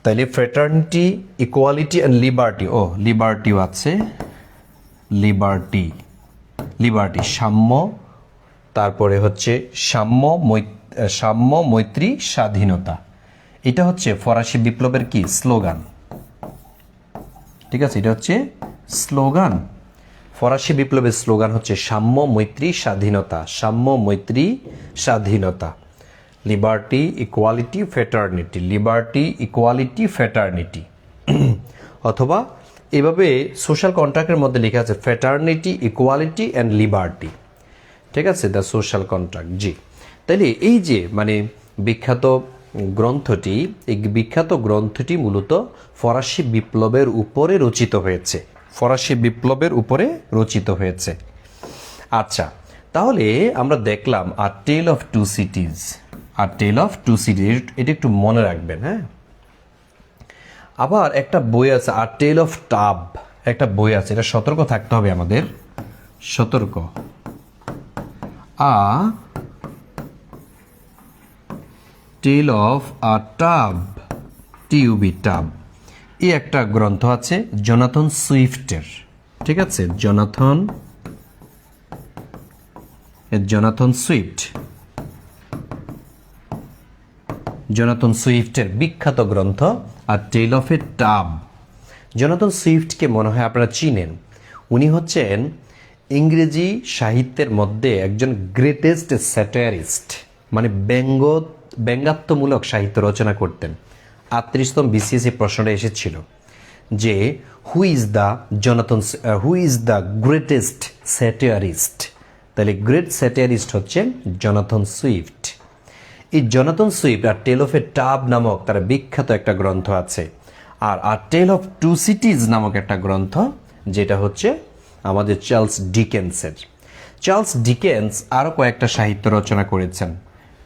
তাইলে ফ্রেটার্নিটি, ইকুয়ালিটি অ্যান্ড লিবার্টি। লিবার্টিও আছে, লিবার্টি, সাম্য, তারপরে হচ্ছে সাম্য, মৈত্রী, স্বাধীনতা। এটা হচ্ছে ফরাসি বিপ্লবের কি স্লোগান, ঠিক আছে? এটা হচ্ছে স্লোগান। ফরাসি বিপ্লবের স্লোগান হচ্ছে সাম্য, মৈত্রী, স্বাধীনতা, সাম্য, মৈত্রী, স্বাধীনতা, liberty, equality, fraternity, liberty, equality, fraternity. অথবা এভাবে সোশ্যাল কন্ট্রাক্টের মধ্যে লেখা আছে ফ্রেটার্নিটি, ইকুয়ালিটি অ্যান্ড লিবার্টি, ঠিক আছে? The social contract. জি, তাইলে এই যে মানে বিখ্যাত গ্রন্থটি, এই বিখ্যাত গ্রন্থটি মূলত ফরাসি বিপ্লবের উপরে রচিত হয়েছে, ফরাসি বিপ্লবের উপরে রচিত হয়েছে। আচ্ছা, তাহলে আমরা দেখলাম আর টেল অফ টু সিটিজ, আর টেল অফ টু সিটিজ, এটা একটু মনে রাখবেন, হ্যাঁ? আবার একটা বই আছে আর টেল অফ টাব, একটা বই আছে, এটা সতর্ক থাকতে হবে আমাদের, সতর্ক। Tale of a tub, TUB, tub, এই একটা গ্রন্থ আছে জোনাথন সুইফটের, ঠিক আছে, জোনাথন সুইফটের বিখ্যাত গ্রন্থ আর tale of a tub. Jonathan সুইফটকে মনে হয় আপনারা চিনেন। উনি হচ্ছেন ইংরেজি সাহিত্যের মধ্যে একজন গ্রেটেস্ট স্যাটারিস্ট, মানে ব্যঙ্গাত্মমূলক সাহিত্য রচনা করতেন। 38তম বিসিএস প্রশ্নটা এসেছিল যে who is the greatest satirist. তাহলে গ্রেট স্যাটারিস্ট হচ্ছেন জোনাথন সুইফট। এই জোনাথন সুইফট আর টেল অফ এ টাব নামক তার বিখ্যাত একটা গ্রন্থ আছে, আর টেল অফ টু সিটিজ নামক একটা গ্রন্থ, যেটা হচ্ছে আমাদের চার্লস ডিকেন্স আরও কয়েকটা সাহিত্য রচনা করেছেন,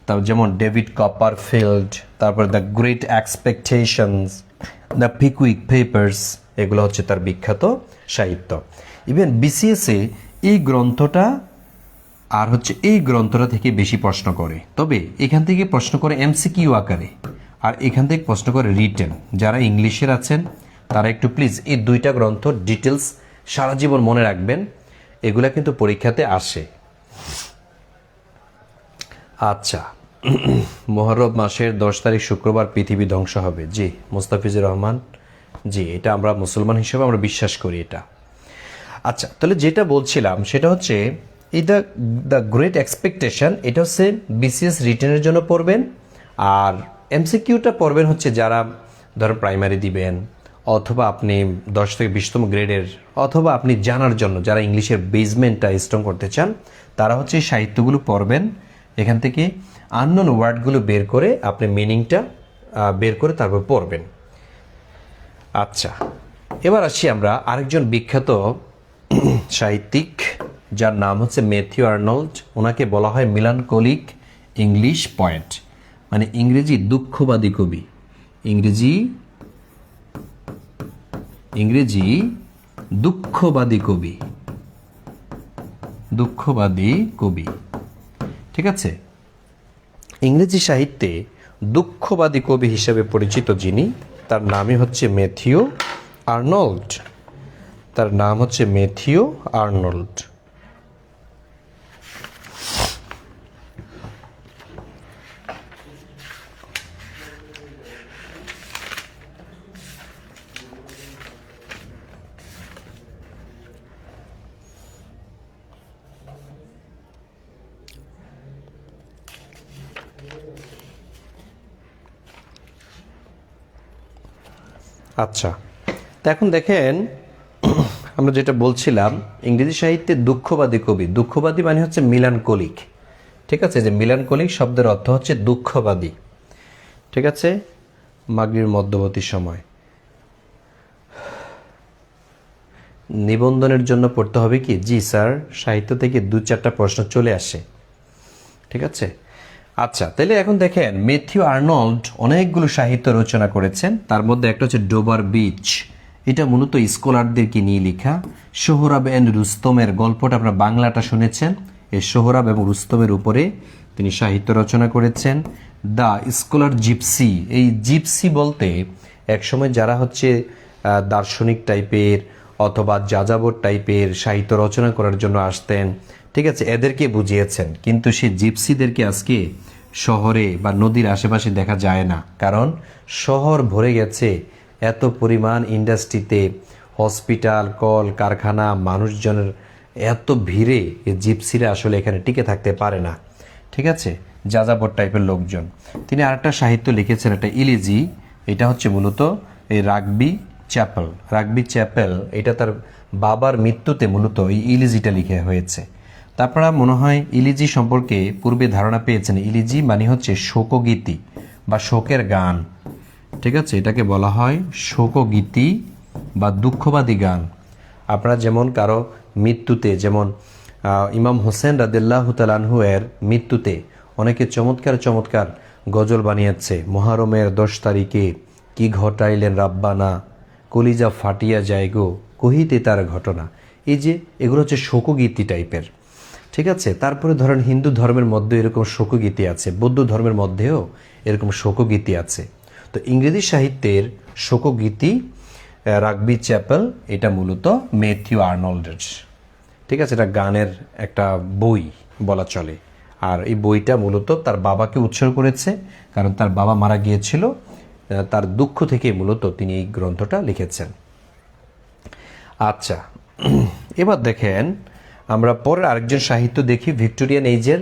তাও যেমন ডেভিড কপারফিল্ড, তারপর the great expectations, the পিকুইক papers, এগুলো হচ্ছে তার বিখ্যাত সাহিত্য। ইভেন বিসিএসে এই গ্রন্থটা আর হচ্ছে এই গ্রন্থটা থেকে বেশি প্রশ্ন করে, তবে এখান থেকে প্রশ্ন করে এমসিকিউ আকারে, আর এখান থেকে প্রশ্ন করে রিটেন। যারা ইংলিশের আছেন তারা একটু প্লিজ এই দুইটা গ্রন্থ ডিটেলস সারা জীবন মনে রাখবেন, এগুলা কিন্তু পরীক্ষাতে আসে। আচ্ছা, মুহররম মাসের 10 তারিখ শুক্রবার পৃথিবী ধ্বংস হবে। জি মুস্তাফিজুর রহমান, জি এটা আমরা মুসলমান হিসেবে আমরা বিশ্বাস করি এটা। আচ্ছা, তাহলে যেটা বলছিলাম সেটা হচ্ছে দ্য গ্রেট এক্সপেকটেশন, এটা হচ্ছে বিসিএস রিটেনের জন্য পড়বেন, আর এমসিকিউটা পড়বেন হচ্ছে যারা ধরো প্রাইমারি দিবেন, অথবা আপনি 10 থেকে 20তম গ্রেডের, অথবা আপনি জানার জন্য যারা ইংলিশের বেসমেন্টটা স্ট্রং করতে চান, তারা হচ্ছে এই সাহিত্যগুলো পড়বেন। এখান থেকে আননোন ওয়ার্ডগুলো বের করে আপনি মিনিংটা বের করে তারপর পড়বেন। আচ্ছা, এবার আসি আমরা আরেকজন বিখ্যাত সাহিত্যিক, যার নাম হচ্ছে ম্যাথিউ আর্নল্ড। ওনাকে বলা হয় মিলানকোলিক ইংলিশ পয়েট, মানে ইংরেজি দুঃখবাদী কবি। ইংরেজি দুঃখবাদী কবি, ঠিক আছে। ইংরেজি সাহিত্যে দুঃখবাদী কবি হিসেবে পরিচিত যিনি, তার নামই হচ্ছে ম্যাথিউ আর্নল্ড। আচ্ছা, তো এখন দেখেন আমরা যেটা বলছিলাম, ইংরেজি সাহিত্যে দুঃখবাদী মানে হচ্ছে মিলানকোলিক, ঠিক আছে। যে মিলানকোলিক শব্দের অর্থ হচ্ছে দুঃখবাদী, ঠিক আছে। মাগরিবের মধ্যবর্তী সময় নিবন্ধনের জন্য পড়তে হবে কি? জি স্যার, সাহিত্য থেকে 2-4টা প্রশ্ন চলে আসে, ঠিক আছে। আচ্ছা, তাহলে এখন দেখেন ম্যাথিউ আর্নল্ড অনেকগুলো সাহিত্য রচনা করেছেন, তার মধ্যে একটা হচ্ছে ডোবার বিচ। এটা মূলত স্কলারদেরকে নিয়ে লেখা। সোহরাব এন্ড রুস্তমের গল্পটা আপনারা বাংলাটা শুনেছেন, এই সোহরাব এবং রুস্তমের উপরে তিনি সাহিত্য রচনা করেছেন। দ্য স্কলার জিপসি, এই জিপসি বলতে একসময় যারা হচ্ছে দার্শনিক টাইপের অথবা যাযাবর টাইপের সাহিত্য রচনা করার জন্য আসতেন, ঠিক আছে, এদেরকে বুঝিয়েছেন। কিন্তু সেই জিপসিদেরকে আজকে শহরে বা নদীর আশেপাশে দেখা যায় না, কারণ শহর ভরে গেছে এত পরিমাণ ইন্ডাস্ট্রিতে, হসপিটাল, কল কারখানা, মানুষজনের এত ভিড়ে এই জিপসিরা আসলে এখানে টিকে থাকতে পারে না, ঠিক আছে, যাযাবর টাইপের লোকজন। তিনি আরেকটা সাহিত্য লিখেছেন, একটা ইলিজি, এটা হচ্ছে মূলত এই রাগবি চ্যাপেল, এটা তার বাবার মৃত্যুতে মূলত এই ইলিজিটা লিখে হয়েছে। তা আপনারা মনে হয় ইলিজি সম্পর্কে পূর্বে ধারণা পেয়েছেন। ইলিজি মানে হচ্ছে শোকগীতি বা শোকের গান, ঠিক আছে, এটাকে বলা হয় শোকগীতি বা দুঃখবাদী গান। আপনারা যেমন কারো মৃত্যুতে, যেমন ইমাম হোসেন রাদিয়াল্লাহু তাআলা আনহু এর মৃত্যুতে অনেকে চমৎকার গজল বানিয়েছে। মুহররমের 10 তারিখে কি ঘটাইলেন রাব্বানা, কলিজা ফাটিয়া যায় গো, কহিতে তার ঘটনা। এই যে এগুলো হচ্ছে শোকগীতি টাইপের, ঠিক আছে। তারপরে ধরেন হিন্দু ধর্মের মধ্যে এরকম শোকগীতি আছে, বৌদ্ধ ধর্মের মধ্যেও এরকম শোকগীতি আছে। তো ইংরেজি সাহিত্যের শোকগীতি রাগবি চ্যাপেল, এটা মূলত ম্যাথিউ আর্নল্ডের। ঠিক আছে, এটা গানের একটা বই বলা চলে। আর এই বইটা মূলত তার বাবাকে উৎসর্গ করেছে, কারণ তার বাবা মারা গিয়েছিল। তার দুঃখ থেকে মূলত তিনি এই গ্রন্থটা লিখেছেন। আচ্ছা, এবার দেখেন আমরা পরের আরেকজন সাহিত্য দেখি, ভিক্টোরিয়ান এজের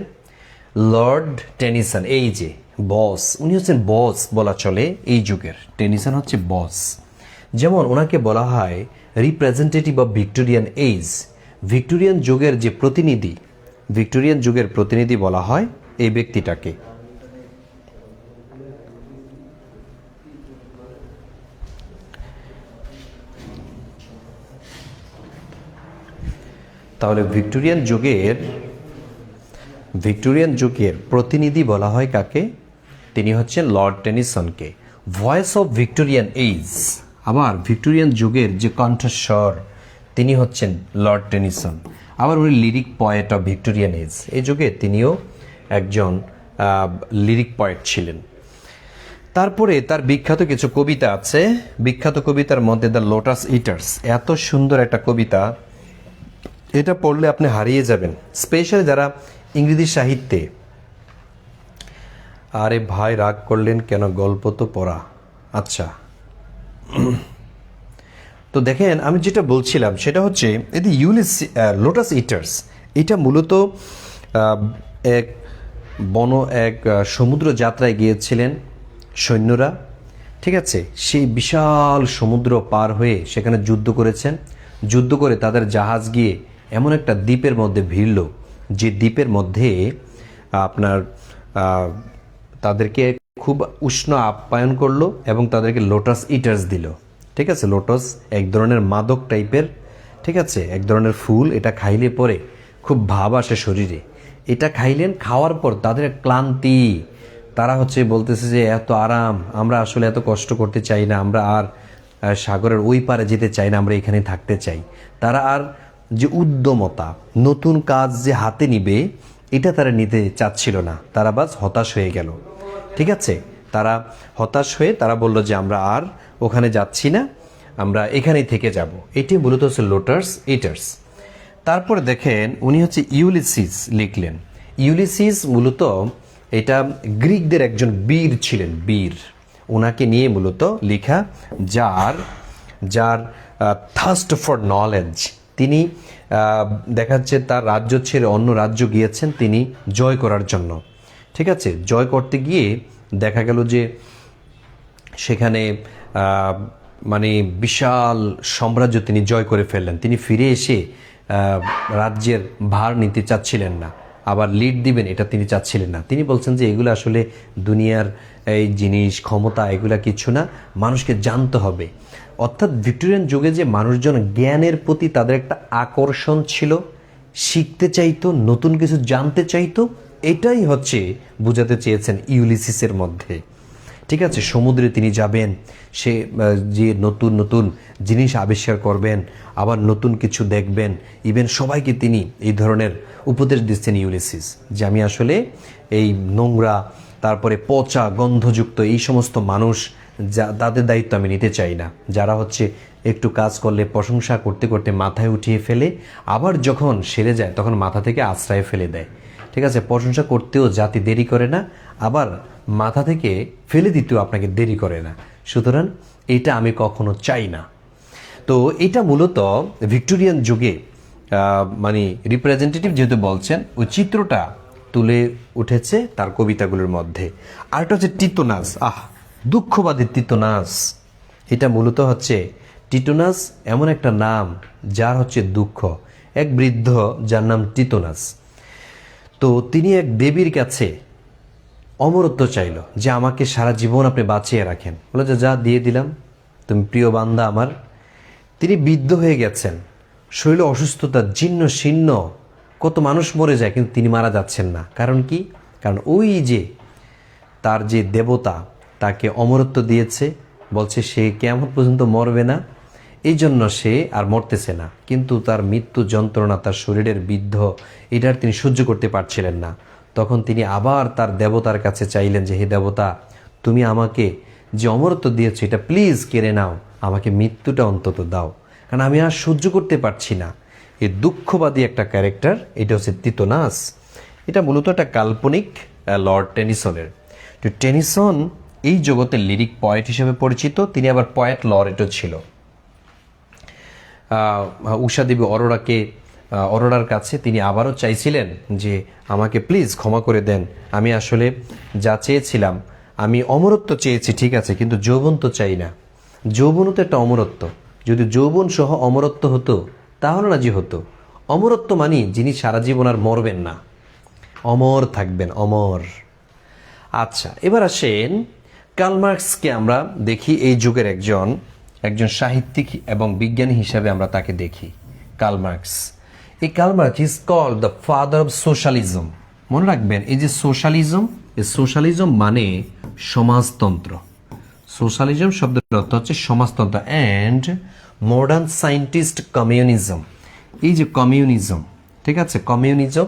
লর্ড টেনিসন। এই যে বস, উনি হচ্ছেন বস বলা চলে এই যুগের। টেনিসন হচ্ছে বস। যেমন ওনাকে বলা হয় representative of Victorian age. Victorian যুগের যে প্রতিনিধি, ভিক্টোরিয়ান যুগের প্রতিনিধি বলা হয় এই ব্যক্তিটাকে। তাহলে ভিক্টোরিয়ান যুগের প্রতিনিধি বলা হয় কাকে? তিনি হচ্ছেন লর্ড টেনিসনকে। ভয়েস অফ ভিক্টোরিয়ান এজ, আবার ভিক্টোরিয়ান যুগের যে কণ্ঠস্বর, তিনি হচ্ছেন লর্ড টেনিসন। আবার উনি lyric poet of Victorian age, এই যুগে তিনিও একজন লিরিক পয়েট ছিলেন। তারপরে তার বিখ্যাত কিছু কবিতা আছে। বিখ্যাত কবিতার মধ্যে দ্য লোটাস ইটার্স, এত সুন্দর একটা কবিতা, এটা পড়লে আপনি হারিয়ে যাবেন, স্পেশালি যারা ইংরেজি সাহিত্যে। আরে ভাই রাগ করলেন কেন, গল্প তো পড়া। আচ্ছা, তো দেখেন আমি যেটা বলছিলাম সেটা হচ্ছে এটি লোটাস ইটার্স, এটা মূলত এক সমুদ্র যাত্রায় গিয়েছিলেন সৈন্যরা। ঠিক আছে, সেই বিশাল সমুদ্র পার হয়ে সেখানে যুদ্ধ করেছেন। যুদ্ধ করে তাদের জাহাজ গিয়ে এমন একটা দ্বীপের মধ্যে ভিড়ল, যে দ্বীপের মধ্যে আপনার তাদেরকে খুব উষ্ণ আপ্যায়ন করলো এবং তাদেরকে লোটাস ইটার্স দিল। ঠিক আছে, লোটাস এক ধরনের মাদক টাইপের, ঠিক আছে, এক ধরনের ফুল। এটা খাইলে পরে খুব ভাব আসে শরীরে। এটা খাইলেন, খাওয়ার পর তাদের ক্লান্তি, তারা হচ্ছে বলতেছে যে এত আরাম, আমরা আসলে এত কষ্ট করতে চাই না, আমরা আর সাগরের ওই পারে যেতে চাই না, আমরা এখানে থাকতে চাই। তারা আর যে উদ্যমতা, নতুন কাজ যে হাতে নিবে, এটা তারা নিতে চাচ্ছিল না। তারা বাস হতাশ হয়ে গেল। ঠিক আছে, তারা হতাশ হয়ে তারা বলল যে আমরা আর ওখানে যাচ্ছি না, আমরা এখানেই থেকে যাব। এটি মূলত হচ্ছে লোটাস ইটার্স। তারপরে দেখেন উনি হচ্ছে ইউলিসিস লিখলেন। ইউলিসিস মূলত এটা গ্রিকদের একজন বীর ছিলেন, বীর। ওনাকে নিয়ে মূলত লেখা, যার থার্স্ট ফর নলেজ। তিনি দেখাচ্ছে তার রাজ্য ছেড়ে অন্য রাজ্য গিয়েছেন তিনি জয় করার জন্য। ঠিক আছে, জয় করতে গিয়ে দেখা গেল যে সেখানে মানে বিশাল সাম্রাজ্য তিনি জয় করে ফেললেন। তিনি ফিরে এসে রাজ্যের ভার নিতে চাচ্ছিলেন না, আবার লিড দিবেন এটা তিনি চাচ্ছিলেন না। তিনি বলছেন যে এগুলো আসলে দুনিয়ার এই জিনিস, ক্ষমতা, এগুলা কিছু না, মানুষকে জানতে হবে। অর্থাৎ ভিক্টোরিয়ান যুগে যে মানুষজন জ্ঞানের প্রতি তাদের একটা আকর্ষণ ছিল, শিখতে চাইতো, নতুন কিছু জানতে চাইতো, এটাই হচ্ছে বোঝাতে চেয়েছেন ইউলিসিসের মধ্যে। ঠিক আছে, সমুদ্রে তিনি যাবেন, সে যে নতুন নতুন জিনিস আবিষ্কার করবেন, আবার নতুন কিছু দেখবেন। ইভেন সবাইকে তিনি এই ধরনের উপদেশ দিচ্ছেন ইউলিসিস, যে আমি আসলে এই নোংরা, তারপরে পচা গন্ধযুক্ত এই সমস্ত মানুষ, তাদের দায়িত্ব আমি নিতে চাই না, যারা হচ্ছে একটু কাজ করলে প্রশংসা করতে করতে মাথায় উঠিয়ে ফেলে, আবার যখন সেরে যায় তখন মাথা থেকে আশ্রয় ফেলে দেয়। ঠিক আছে, প্রশংসা করতেও জাতি দেরি করে না, আবার মাথা থেকে ফেলে দিতেও আপনাকে দেরি করে না। সুতরাং এটা আমি কখনো চাই না। তো এটা মূলত ভিক্টোরিয়ান যুগে মানে রিপ্রেজেন্টেটিভ যেহেতু বলছেন, ওই চিত্রটা তুলে উঠেছে তার কবিতাগুলোর মধ্যে। আরেকটা হচ্ছে টিটোনাস। দুঃখবাদী টিটোনাস, এটা মূলত হচ্ছে টিটোনাস এমন একটা নাম যার হচ্ছে দুঃখ। এক বৃদ্ধ যার নাম টিটোনাস, তো তিনি এক দেবীর কাছে অমরত্ব চাইল, যে আমাকে সারা জীবন আপনি বাঁচিয়ে রাখেন। বলে যে যা, দিয়ে দিলাম, তুমি প্রিয় বান্দা আমার। তিনি বিদ্ধ হয়ে গেছেন, শরীরে অসুস্থতা, জীর্ণ শীর্ণ, কত মানুষ মরে যায় কিন্তু তিনি মারা যাচ্ছেন না। কারণ কি? কারণ ওই যে তার যে দেবতা তাকে অমরত্ব দিয়েছে, বলছে সে কিয়ামত পর্যন্ত মরবে না, এই জন্য সে আর মরতেছে না। কিন্তু তার মৃত্যু যন্ত্রণা, তার শরীরের বিদ্ধ, এটার তিনি সহ্য করতে পারছিলেন না। তখন তিনি আবার তার দেবতার কাছে চাইলেন যে হে দেবতা, তুমি আমাকে যে অমরত্ব দিয়েছো এটা প্লিজ কেড়ে নাও, আমাকে মৃত্যুটা অন্তত দাও, কারণ আমি আর সহ্য করতে পারছি না। এই দুঃখবাদী একটা ক্যারেক্টার, এটা হচ্ছে তিতোনাস। এটা মূলত একটা কাল্পনিক লর্ড টেনিসনের। তো টেনিসন এই জগতের লিরিক পয়েট হিসেবে পরিচিত, তিনি আবার পয়েট লরেটও ছিল। উষা দেবী অরোরার কাছে তিনি আবারও চাইছিলেন যে আমাকে প্লিজ ক্ষমা করে দেন, আমি আসলে যা চেয়েছিলাম, আমি অমরত্ব চেয়েছি ঠিক আছে, কিন্তু যৌবন তো চাই না। যৌবনও তো একটা অমরত্ব, যদি যৌবন সহ অমরত্ব হতো তাহলে রাজি হতো। অমরত্ব মানি যিনি সারা জীবন আর মরবেন না, অমর থাকবেন, অমর। আচ্ছা, এবার আসেন কার্ল মার্কসকে আমরা দেখি এই যুগের একজন সাহিত্যিক এবং বিজ্ঞানী হিসাবে আমরা তাকে দেখি। কার্ল মার্কস, এই Karl Marx is called the father of socialism. মনে রাখবেন, এই যে সোশ্যালিজম, এই সোশ্যালিজম মানে সমাজতন্ত্র। সোশ্যালিজম শব্দের অর্থ হচ্ছে সমাজতন্ত্র। অ্যান্ড মডার্ন সায়েন্টিস্ট কমিউনিজম, এই যে কমিউনিজম, ঠিক আছে, কমিউনিজম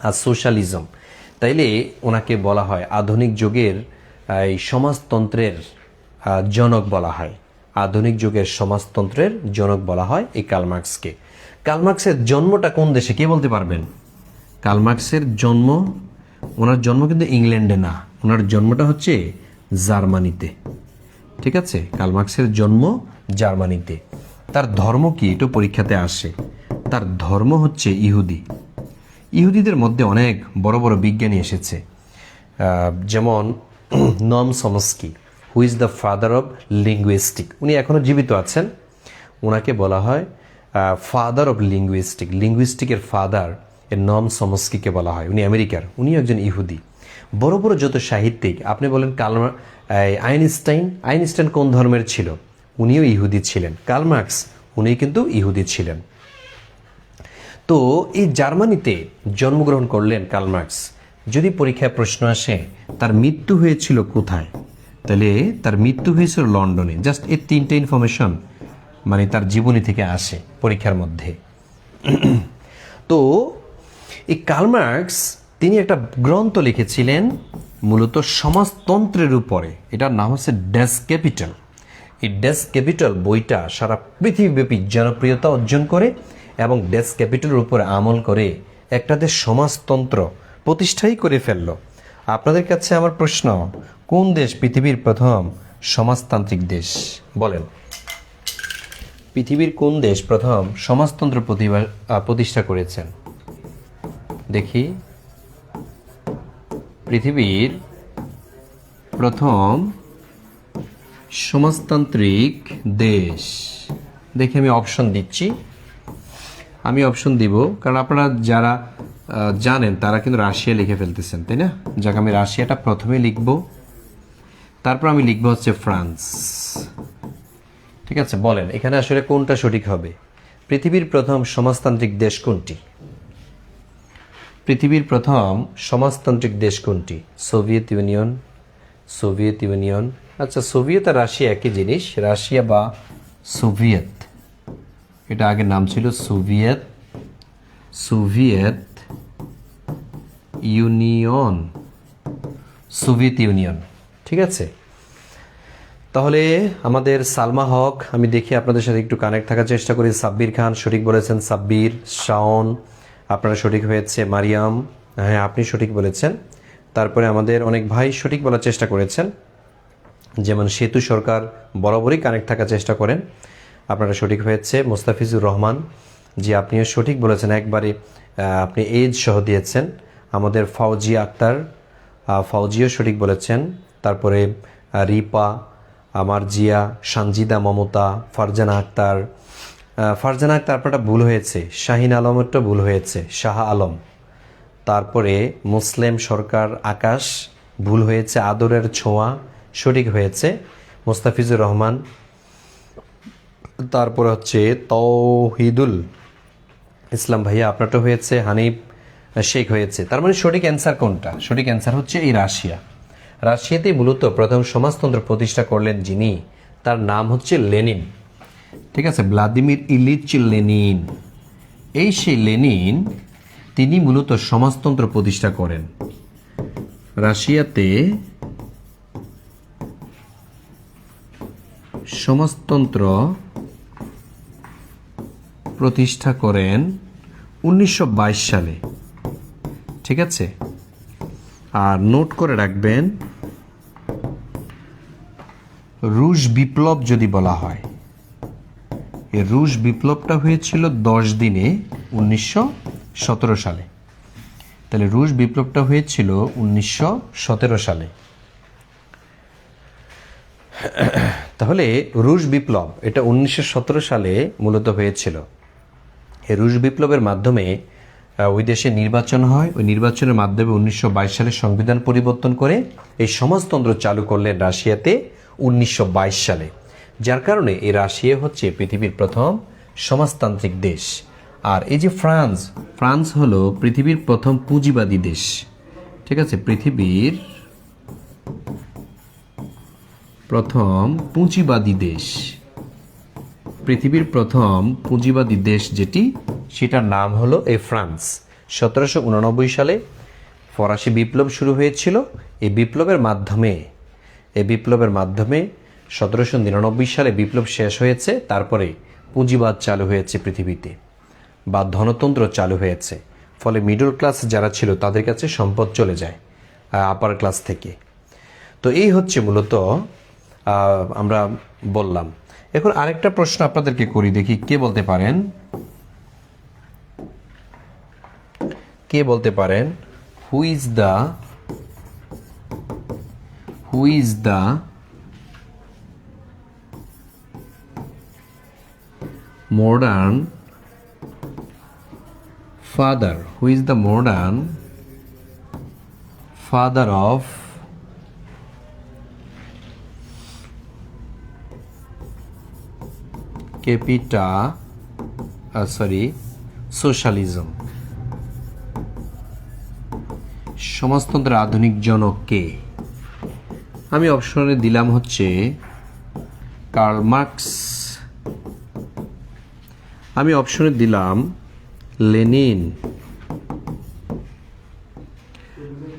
আর সোশ্যালিজম, তাইলে ওনাকে বলা হয় আধুনিক যুগের এই সমাজতন্ত্রের জনক বলা হয়। আধুনিক যুগের সমাজতন্ত্রের জনক বলা হয় এই কার্ল মার্কসকে। কার্ল মার্কসের জন্মটা কোন দেশে, কে বলতে পারবেন? কার্ল মার্কসের জন্ম, ওনার জন্ম কিন্তু ইংল্যান্ডে না, ওনার জন্মটা হচ্ছে জার্মানিতে। ঠিক আছে, কার্ল মার্কসের জন্ম জার্মানিতে। তার ধর্ম কি, এটা পরীক্ষাতে আসে। তার ধর্ম হচ্ছে ইহুদি। ইহুদিদের মধ্যে অনেক বড় বড় বিজ্ঞানী এসেছে, যেমন নম Chomsky, who is the father of linguistic. উনি এখনও জীবিত আছেন, ওনাকে বলা হয় ফাদার অব লিঙ্গুইস্টিকের ফাদার এর নম চমস্কিকে বলা হয়। উনি আমেরিকার, উনিও একজন ইহুদি। বড় বড় যত সাহিত্যিক, আপনি বলেন আইনস্টাইন কোন ধর্মের ছিল? উনিও ইহুদি ছিলেন। কার্ল মার্কস, উনি কিন্তু ইহুদি ছিলেন। তো এই জার্মানিতে জন্মগ্রহণ করলেন কার্ল মার্কস। যদি পরীক্ষায় প্রশ্ন আসে তার মৃত্যু হয়েছিল কোথায়, তাহলে তার মৃত্যু হয়েছিল লন্ডনে। জাস্ট এই তিনটে ইনফরমেশন মানে তার জীবনী থেকে আসে পরীক্ষার মধ্যে। তো এই কার্ল মার্কস তিনি একটা গ্রন্থ লিখেছিলেন মূলত সমাজতন্ত্রের উপরে, এটার নাম হচ্ছে ড্যাস ক্যাপিটাল। এই ড্যাস ক্যাপিটাল বইটা সারা পৃথিবীব্যাপী জনপ্রিয়তা অর্জন করে এবং ড্যাস ক্যাপিটালের উপরে আমল করে একটা দেশ সমাজতন্ত্র প্রতিষ্ঠাই করে ফেলল। আপনাদের কাছে আমার প্রশ্ন, কোন দেশ পৃথিবীর প্রথম সমাজতান্ত্রিক দেশ? বলেন, পৃথিবীর কোন দেশ প্রথম সমাজতন্ত্র প্রতিষ্ঠা করেছেন? দেখি, পৃথিবীর প্রথম সমাজতান্ত্রিক দেশ, দেখি আমি অপশন দিচ্ছি। আমি অপশন দিব কারণ আপনারা যারা জানেন তারা কিন্তু রাশিয়া লিখে ফেলতেছেন, তাই না? যাক, আমি রাশিয়াটা প্রথমে লিখব, তারপর আমি লিখব হচ্ছে ফ্রান্স। ঠিক আছে, বলেন এখানে আসলে কোনটা সঠিক হবে? পৃথিবীর প্রথম সমাজতান্ত্রিক দেশ কোনটি? পৃথিবীর প্রথম সমাজতান্ত্রিক দেশ কোনটি? Soviet union. আচ্ছা, সোভিয়েত আর রাশিয়া একই জিনিস। রাশিয়া বা সোভিয়েত, এটা আগের নাম ছিল সোভিয়েত ইউনিয়ন। ঠিক আছে, তাহলে আমাদের সালমা হক, আমি দেখি আপনাদের সাথে একটু কানেক্ট থাকার চেষ্টা করি। সাব্বির খান সঠিক বলেছেন, সাব্বির। শাওন, আপনারা সঠিক হয়েছে। মারিয়াম, হ্যাঁ আপনি সঠিক বলেছেন। তারপরে আমাদের অনেক ভাই সঠিক বলার চেষ্টা করেছেন, যেমন সেতু সরকার বরাবরই কানেক্ট থাকার চেষ্টা করেন, আপনারা সঠিক হয়েছে। মোস্তাফিজুর রহমান, জি আপনিও সঠিক বলেছেন, একবারে আপনি এজ সহ দিয়েছেন। আমাদের ফাউজিয়া আক্তার, ফাউজিও সঠিক বলেছেন। তারপরে রিপা, আমার জিয়া, সানজিদা মমতা, ফারজানা আক্তার আপনারটা ভুল হয়েছে। শাহিন আলমেরটা ভুল হয়েছে, শাহ আলম। তারপরে মুসলিম সরকার আকাশ, ভুল হয়েছে। আদরের ছোঁয়া সঠিক হয়েছে, মোস্তাফিজুর রহমান। তারপরে হচ্ছে তৌহিদুল ইসলাম ভাইয়া, আপনারটা হয়েছে। হানিফ শেখ হয়েছে। তার মানে সঠিক অ্যান্সার কোনটা? সঠিক অ্যান্সার হচ্ছে এই রাশিয়া। রাশিয়াতে মূলত প্রথম সমাজতন্ত্র প্রতিষ্ঠা করলেন যিনি, তার নাম হচ্ছে লেনিন। ঠিক আছে, ভ্লাদিমির ইলিচ লেনিন। এই সেই লেনিন, তিনি মূলত সমাজতন্ত্র প্রতিষ্ঠা করেন রাশিয়াতে। সমাজতন্ত্র প্রতিষ্ঠা করেন 1922 সালে। ঠিক আছে, আর নোট করে রাখবেন রুশ বিপ্লব যদি বলা হয়, এই রুশ বিপ্লবটা হয়েছিল 10 দিনে 1917 সালে। তাহলে রুশ বিপ্লবটা হয়েছিল 1917 সালে। তাহলে রুশ বিপ্লব এটা 1917 সালে মূলত হয়েছিল। এই রুশ বিপ্লবের মাধ্যমে ওই দেশে নির্বাচন হয়, ওই নির্বাচনের মাধ্যমে 1922 সালে সংবিধান পরিবর্তন করে এই সমাজতন্ত্র চালু করলেন রাশিয়াতে 1922 সালে। যার কারণে এই রাশিয়া হচ্ছে পৃথিবীর প্রথম সমাজতান্ত্রিক দেশ। আর এই যে ফ্রান্স হলো পৃথিবীর প্রথম পুঁজিবাদী দেশ। ঠিক আছে, পৃথিবীর প্রথম পুঁজিবাদী দেশ, পৃথিবীর প্রথম পুঁজিবাদী দেশ যেটি, সেটার নাম হলো এই ফ্রান্স। 1789 সালে ফরাসি বিপ্লব শুরু হয়েছিল। এই বিপ্লবের মাধ্যমে 1799 সালে বিপ্লব শেষ হয়েছে। তারপরে পুঁজিবাদ চালু হয়েছে পৃথিবীতে, বা ধনতন্ত্র চালু হয়েছে। ফলে মিডল ক্লাস যারা ছিল তাদের কাছে সম্পদ চলে যায় আপার ক্লাস থেকে। তো এই হচ্ছে মূলত আমরা বললাম। এখন আরেকটা প্রশ্ন আপনাদেরকে করি, দেখি কে বলতে পারেন হু is the modern father of socialism? সমাজতন্ত্রের আধুনিক জনক কে? আমি অপশনে দিলাম হচ্ছে কার্ল মার্কস, আমি অপশনে দিলাম লেনিন,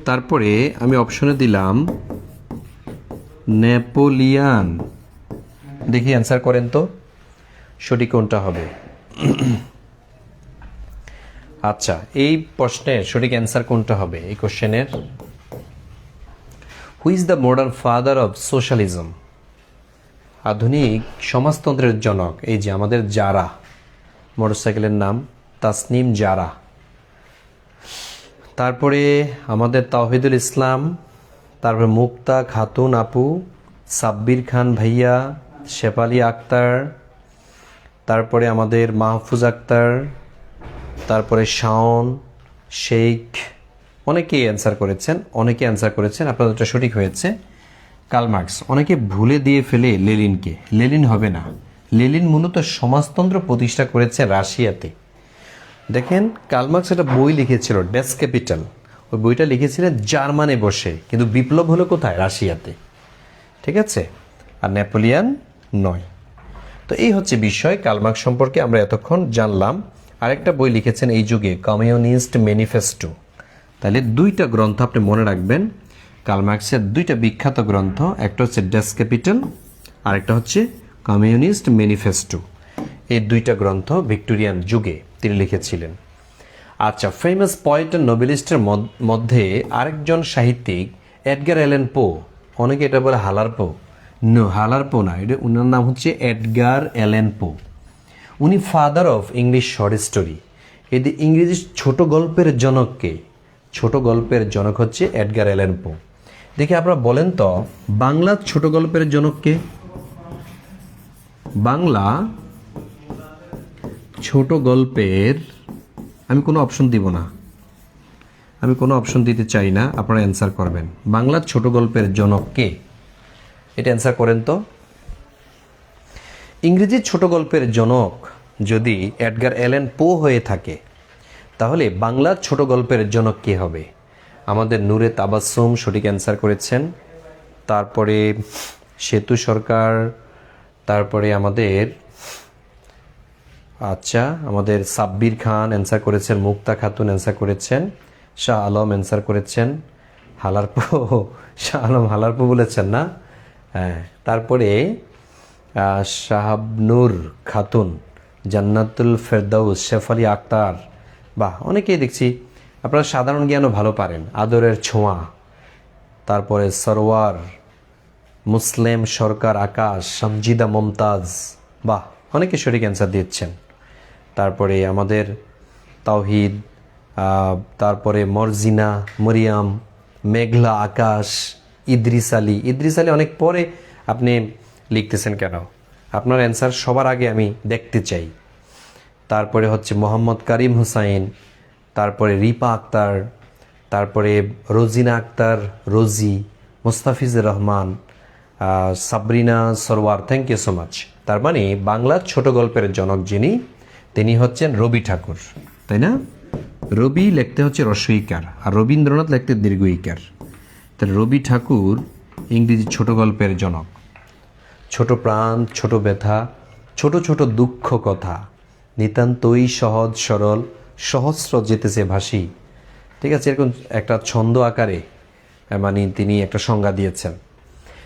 তারপরে আমি অপশনে দিলাম নেপোলিয়ান। দেখি অ্যান্সার করেন তো সঠিক কোনটা হবে। আচ্ছা, এই প্রশ্নের সঠিক অ্যান্সার কোনটা হবে এই কোশ্চেনের? হু is the modern father of socialism? আধুনিক সমাজতন্ত্রের জনক এই যে আমাদের জারা, মোটরসাইকেলের নাম তাসনিম জারা। তারপরে আমাদের তাওহিদুল ইসলাম, তারপরে মুক্তা খাতুন আপু, সাব্বির খান ভাইয়া, শেফালি আক্তার, তারপরে আমাদের মাহফুজ আক্তার, তারপরে শাওন শেখ। অনেকেই অ্যান্সার করেছেন, আপনাদেরটা সঠিক হয়েছে কার্ল মার্কস। অনেকে ভুলে দিয়ে ফেলে লেনিনকে। লেনিন হবে না, লেনিন মূলত সমাজতন্ত্র প্রতিষ্ঠা করেছে রাশিয়াতে। দেখেন কার্ল মার্কস একটা বই লিখেছিল ডেস ক্যাপিটাল, ওই বইটা লিখেছিলেন জার্মানে বসে, কিন্তু বিপ্লব হলো কোথায়? রাশিয়াতে। ঠিক আছে, আর নেপোলিয়ান নয়। তো এই হচ্ছে বিষয়। কার্ল মার্কস সম্পর্কে আমরা এতক্ষণ জানলাম। আরেকটা বই লিখেছেন এই যুগে, কমিউনিস্ট ম্যানিফেস্টো। তাহলে দুইটা গ্রন্থ আপনি মনে রাখবেন, কার্ল মার্কসের দুইটা বিখ্যাত গ্রন্থ, একটা হচ্ছে ডেস ক্যাপিটাল, আরেকটা হচ্ছে কমিউনিস্ট ম্যানিফেস্টো। এই দুইটা গ্রন্থ ভিক্টোরিয়ান যুগে তিনি লিখেছিলেন। আচ্ছা, ফেমাস পয়েট অ্যান্ড নোবেলিস্টের মধ্যে আরেকজন সাহিত্যিক এডগার অ্যালেন পো। অনেকে এটা বলে হালার পো। হালার পো না, এটা উনার নাম হচ্ছে এডগার অ্যালেন পো। উনি father of English short story. এই যে ইংরেজি ছোট গল্পের জনককে, ছোট গল্পের জনক হচ্ছে এডগার অ্যালেন পো। দেখি আপনারা বলেন তো বাংলা ছোট গল্পের জনককে? বাংলা ছোট গল্পের, আমি কোনো অপশন দিব না, আমি কোনো অপশন দিতে চাই না, আপনারা অ্যান্সার করবেন। বাংলার ছোট গল্পের জনক কে? এটা অ্যান্সার করেন তো। ইংরেজির ছোট গল্পের জনক যদি এডগার অ্যালেন পো হয়ে থাকে, তাহলে বাংলার ছোট গল্পের জনক কে হবে? আমাদের নূরে তাবাসসুম সঠিক অ্যান্সার করেছেন, তারপরে সেতু সরকার, তারপরে আমাদের আমাদের সাব্বির খান অ্যান্সার করেছেন, মুক্তা খাতুন অ্যান্সার করেছেন, শাহ আলম অ্যান্সার করেছেন, হালারপো, শাহ আলম হালারপো বলেছেন না? হ্যাঁ, তারপরে শাহাবনুর খাতুন, জান্নাতুল ফেরদাউস, শেফালি আক্তার, বাহ অনেকেই দেখছি আপনারা সাধারণ জ্ঞানও ভালো পারেন। আদরের ছোঁয়া, তারপরে সরওয়ার, মুসলিম সরকার আকাশ, সামজিদা মমতাজ, বাহ অনেকে সঠিক অ্যান্সার দিচ্ছেন। তারপরে আমাদের তাওহিদ, তারপরে মরজিনা, মরিয়াম, মেঘলা আকাশ, ইদ্রিস আলী। ইদ্রিস আলী অনেক পরে আপনি লিখতেছেন কেন? আপনার অ্যান্সার সবার আগে আমি দেখতে চাই। তারপরে হচ্ছে মোহাম্মদ করিম হুসাইন, তারপরে রিপা আক্তার, তারপরে Rozina Akter, Rozy, Mustafizur Rahman, Sabrina Sarwar, thank you so much. তার মানে বাংলার ছোট গল্পের জনক যিনি, তিনি হচ্ছেন রবি ঠাকুর, তাই না? রবি লিখতে হচ্ছে রস্বইকার, আর রবীন্দ্রনাথ লিখতে দীর্ঘইকার। তাহলে রবি ঠাকুর ইংরেজি ছোট গল্পের জনক। ছোট প্রাণ, ছোট ব্যথা, ছোট ছোট দুঃখ কথা, নিতান্তই সহজ সরল, সহস্র যেতেছে ভাসি। ঠিক আছে, এরকম একটা ছন্দ আকারে মানে তিনি একটা সংজ্ঞা দিয়েছেন।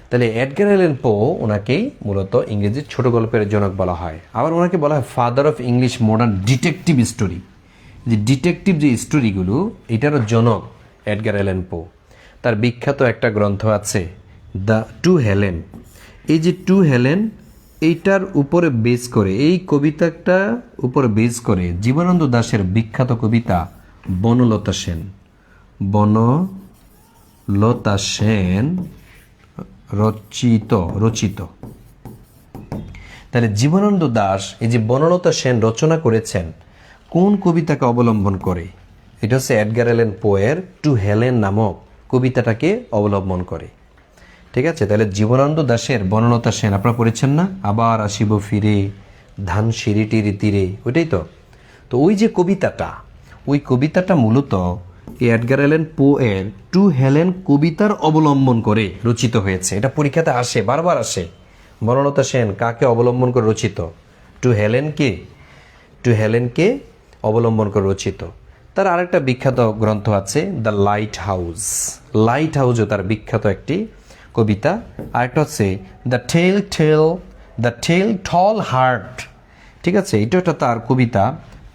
তাহলে এডগার অ্যালান পো ওনাকেই মূলত ইংরেজির ছোট গল্পের জনক বলা হয়। আবার ওনাকে বলা হয় father of English modern detective story. যে ডিটেকটিভ যে স্টোরিগুলো, এটারও জনক এডগার অ্যালান পো। তার বিখ্যাত একটা গ্রন্থ আছে দ্য টু হেলেন। এই যে টু হেলেন, এইটার উপরে বেস করে, এই কবিতাটা উপরে বেস করে জীবনানন্দ দাশের বিখ্যাত কবিতা বনলতা সেন, বনলতা সেন রচিত। তাহলে জীবনানন্দ দাশ এই যে বনলতা সেন রচনা করেছেন কোন কবিতাকে অবলম্বন করে? এটা হচ্ছে এডগার অ্যালান পোয়ের টু হেলেন নামক কবিতাটাকে অবলম্বন করে। ঠিক আছে, তাহলে জীবনানন্দ দাশের বনলতা সেন আপনারা পড়েছেন না? আবার আসিব ফিরে ধান সিঁড়িটির তীরে, ওইটাই তো। তো ওই যে কবিতাটা, ওই কবিতাটা মূলত এডগার অ্যালান পো এর টু হেলেন কবিতার অবলম্বন করে রচিত হয়েছে। এটা পরীক্ষাতে আসে, বারবার আসে। বনলতা সেন কাকে অবলম্বন করে রচিত? টু হেলেনকে অবলম্বন করে রচিত। তার আরেকটা বিখ্যাত গ্রন্থ আছে দ্য লাইট হাউসও তার বিখ্যাত একটি কবিতা। আরেকটা হচ্ছে দ্য টেল টল হার্ট। ঠিক আছে, এটা একটা তার কবিতা।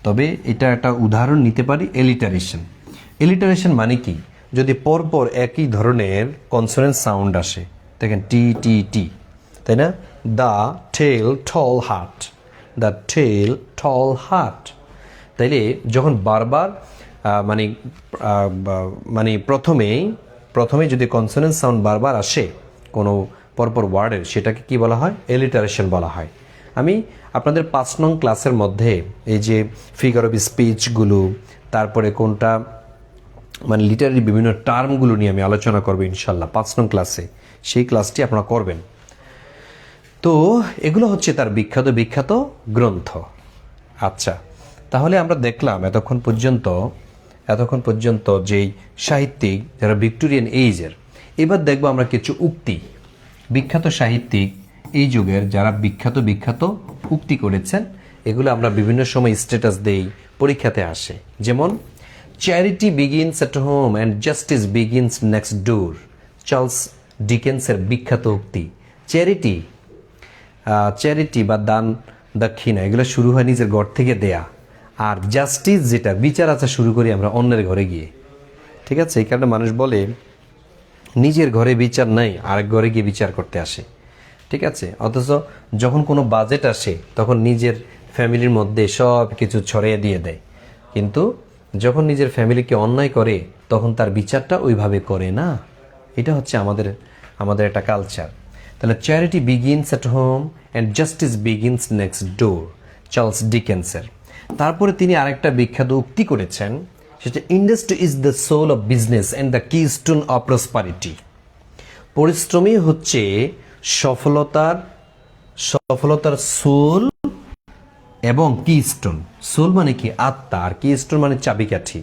তবে এটা একটা উদাহরণ নিতে পারি এলিটারেশন মানে কি? যদি পরপর একই ধরনের কনসোনেন্ট সাউন্ড আসে, দেখেন টি টি টি, তাই না? The tell tale heart. তাইলে যখন বারবার মানে প্রথমে যদি কনসোনেন্ট সাউন্ড বারবার আসে কোনো পরপর ওয়ার্ডের, সেটাকে কি বলা হয়? এলিটারেশন বলা হয়। আমি আপনাদের 5 নং ক্লাসের মধ্যে এই যে ফিগার অফ স্পিচগুলো, তারপরে কোনটা মানে লিটারারি বিভিন্ন টার্মগুলো নিয়ে আমি আলোচনা করবো ইনশাল্লাহ 5 নং ক্লাসে। সেই ক্লাসটি আপনারা করবেন। তো এগুলো হচ্ছে তার বিখ্যাত গ্রন্থ। আচ্ছা, তাহলে আমরা দেখলাম এতক্ষণ পর্যন্ত যেই সাহিত্যিক যারা ভিক্টোরিয়ান এইজের। এবার দেখবো আমরা কিছু উক্তি, বিখ্যাত সাহিত্যিক এই যুগের যারা বিখ্যাত উক্তি করেছেন। এগুলো আমরা বিভিন্ন সময় স্ট্যাটাস দেই, পরীক্ষাতে আসে। যেমন charity begins at home and justice begins next door, Charles ডিকেন্সের বিখ্যাত উক্তি। চ্যারিটি বা দান দক্ষিণা এগুলো শুরু হয় নিজের ঘর থেকে দেয়া, আর জাস্টিস যেটা বিচার আচার শুরু করি আমরা অন্যের ঘরে গিয়ে। ঠিক আছে, এই কারণে মানুষ বলে নিজের ঘরে বিচার নাই, আরেক ঘরে গিয়ে বিচার করতে আসে। ঠিক আছে, অথচ যখন কোনো বাজেট আসে তখন নিজের ফ্যামিলির মধ্যে সব কিছু ছড়িয়ে দিয়ে দেয়, কিন্তু যখন নিজের ফ্যামিলিকে অন্যায় করে তখন তার বিচারটা ওইভাবে করে না। এটা হচ্ছে আমাদের একটা কালচার। তাহলে charity begins at home and justice begins next door, Charles ডিকেন্সের। তারপরে তিনি আরেকটা বিখ্যাত উক্তি করেছেন, সেটা industry is the soul of business and the keystone of prosperity. পরিশ্রমই হচ্ছে সফলতার সোল এবং কিস্টোন। সোল মানে কি? আত্মা, আর কিস্টোন মানে চাবিকাঠি।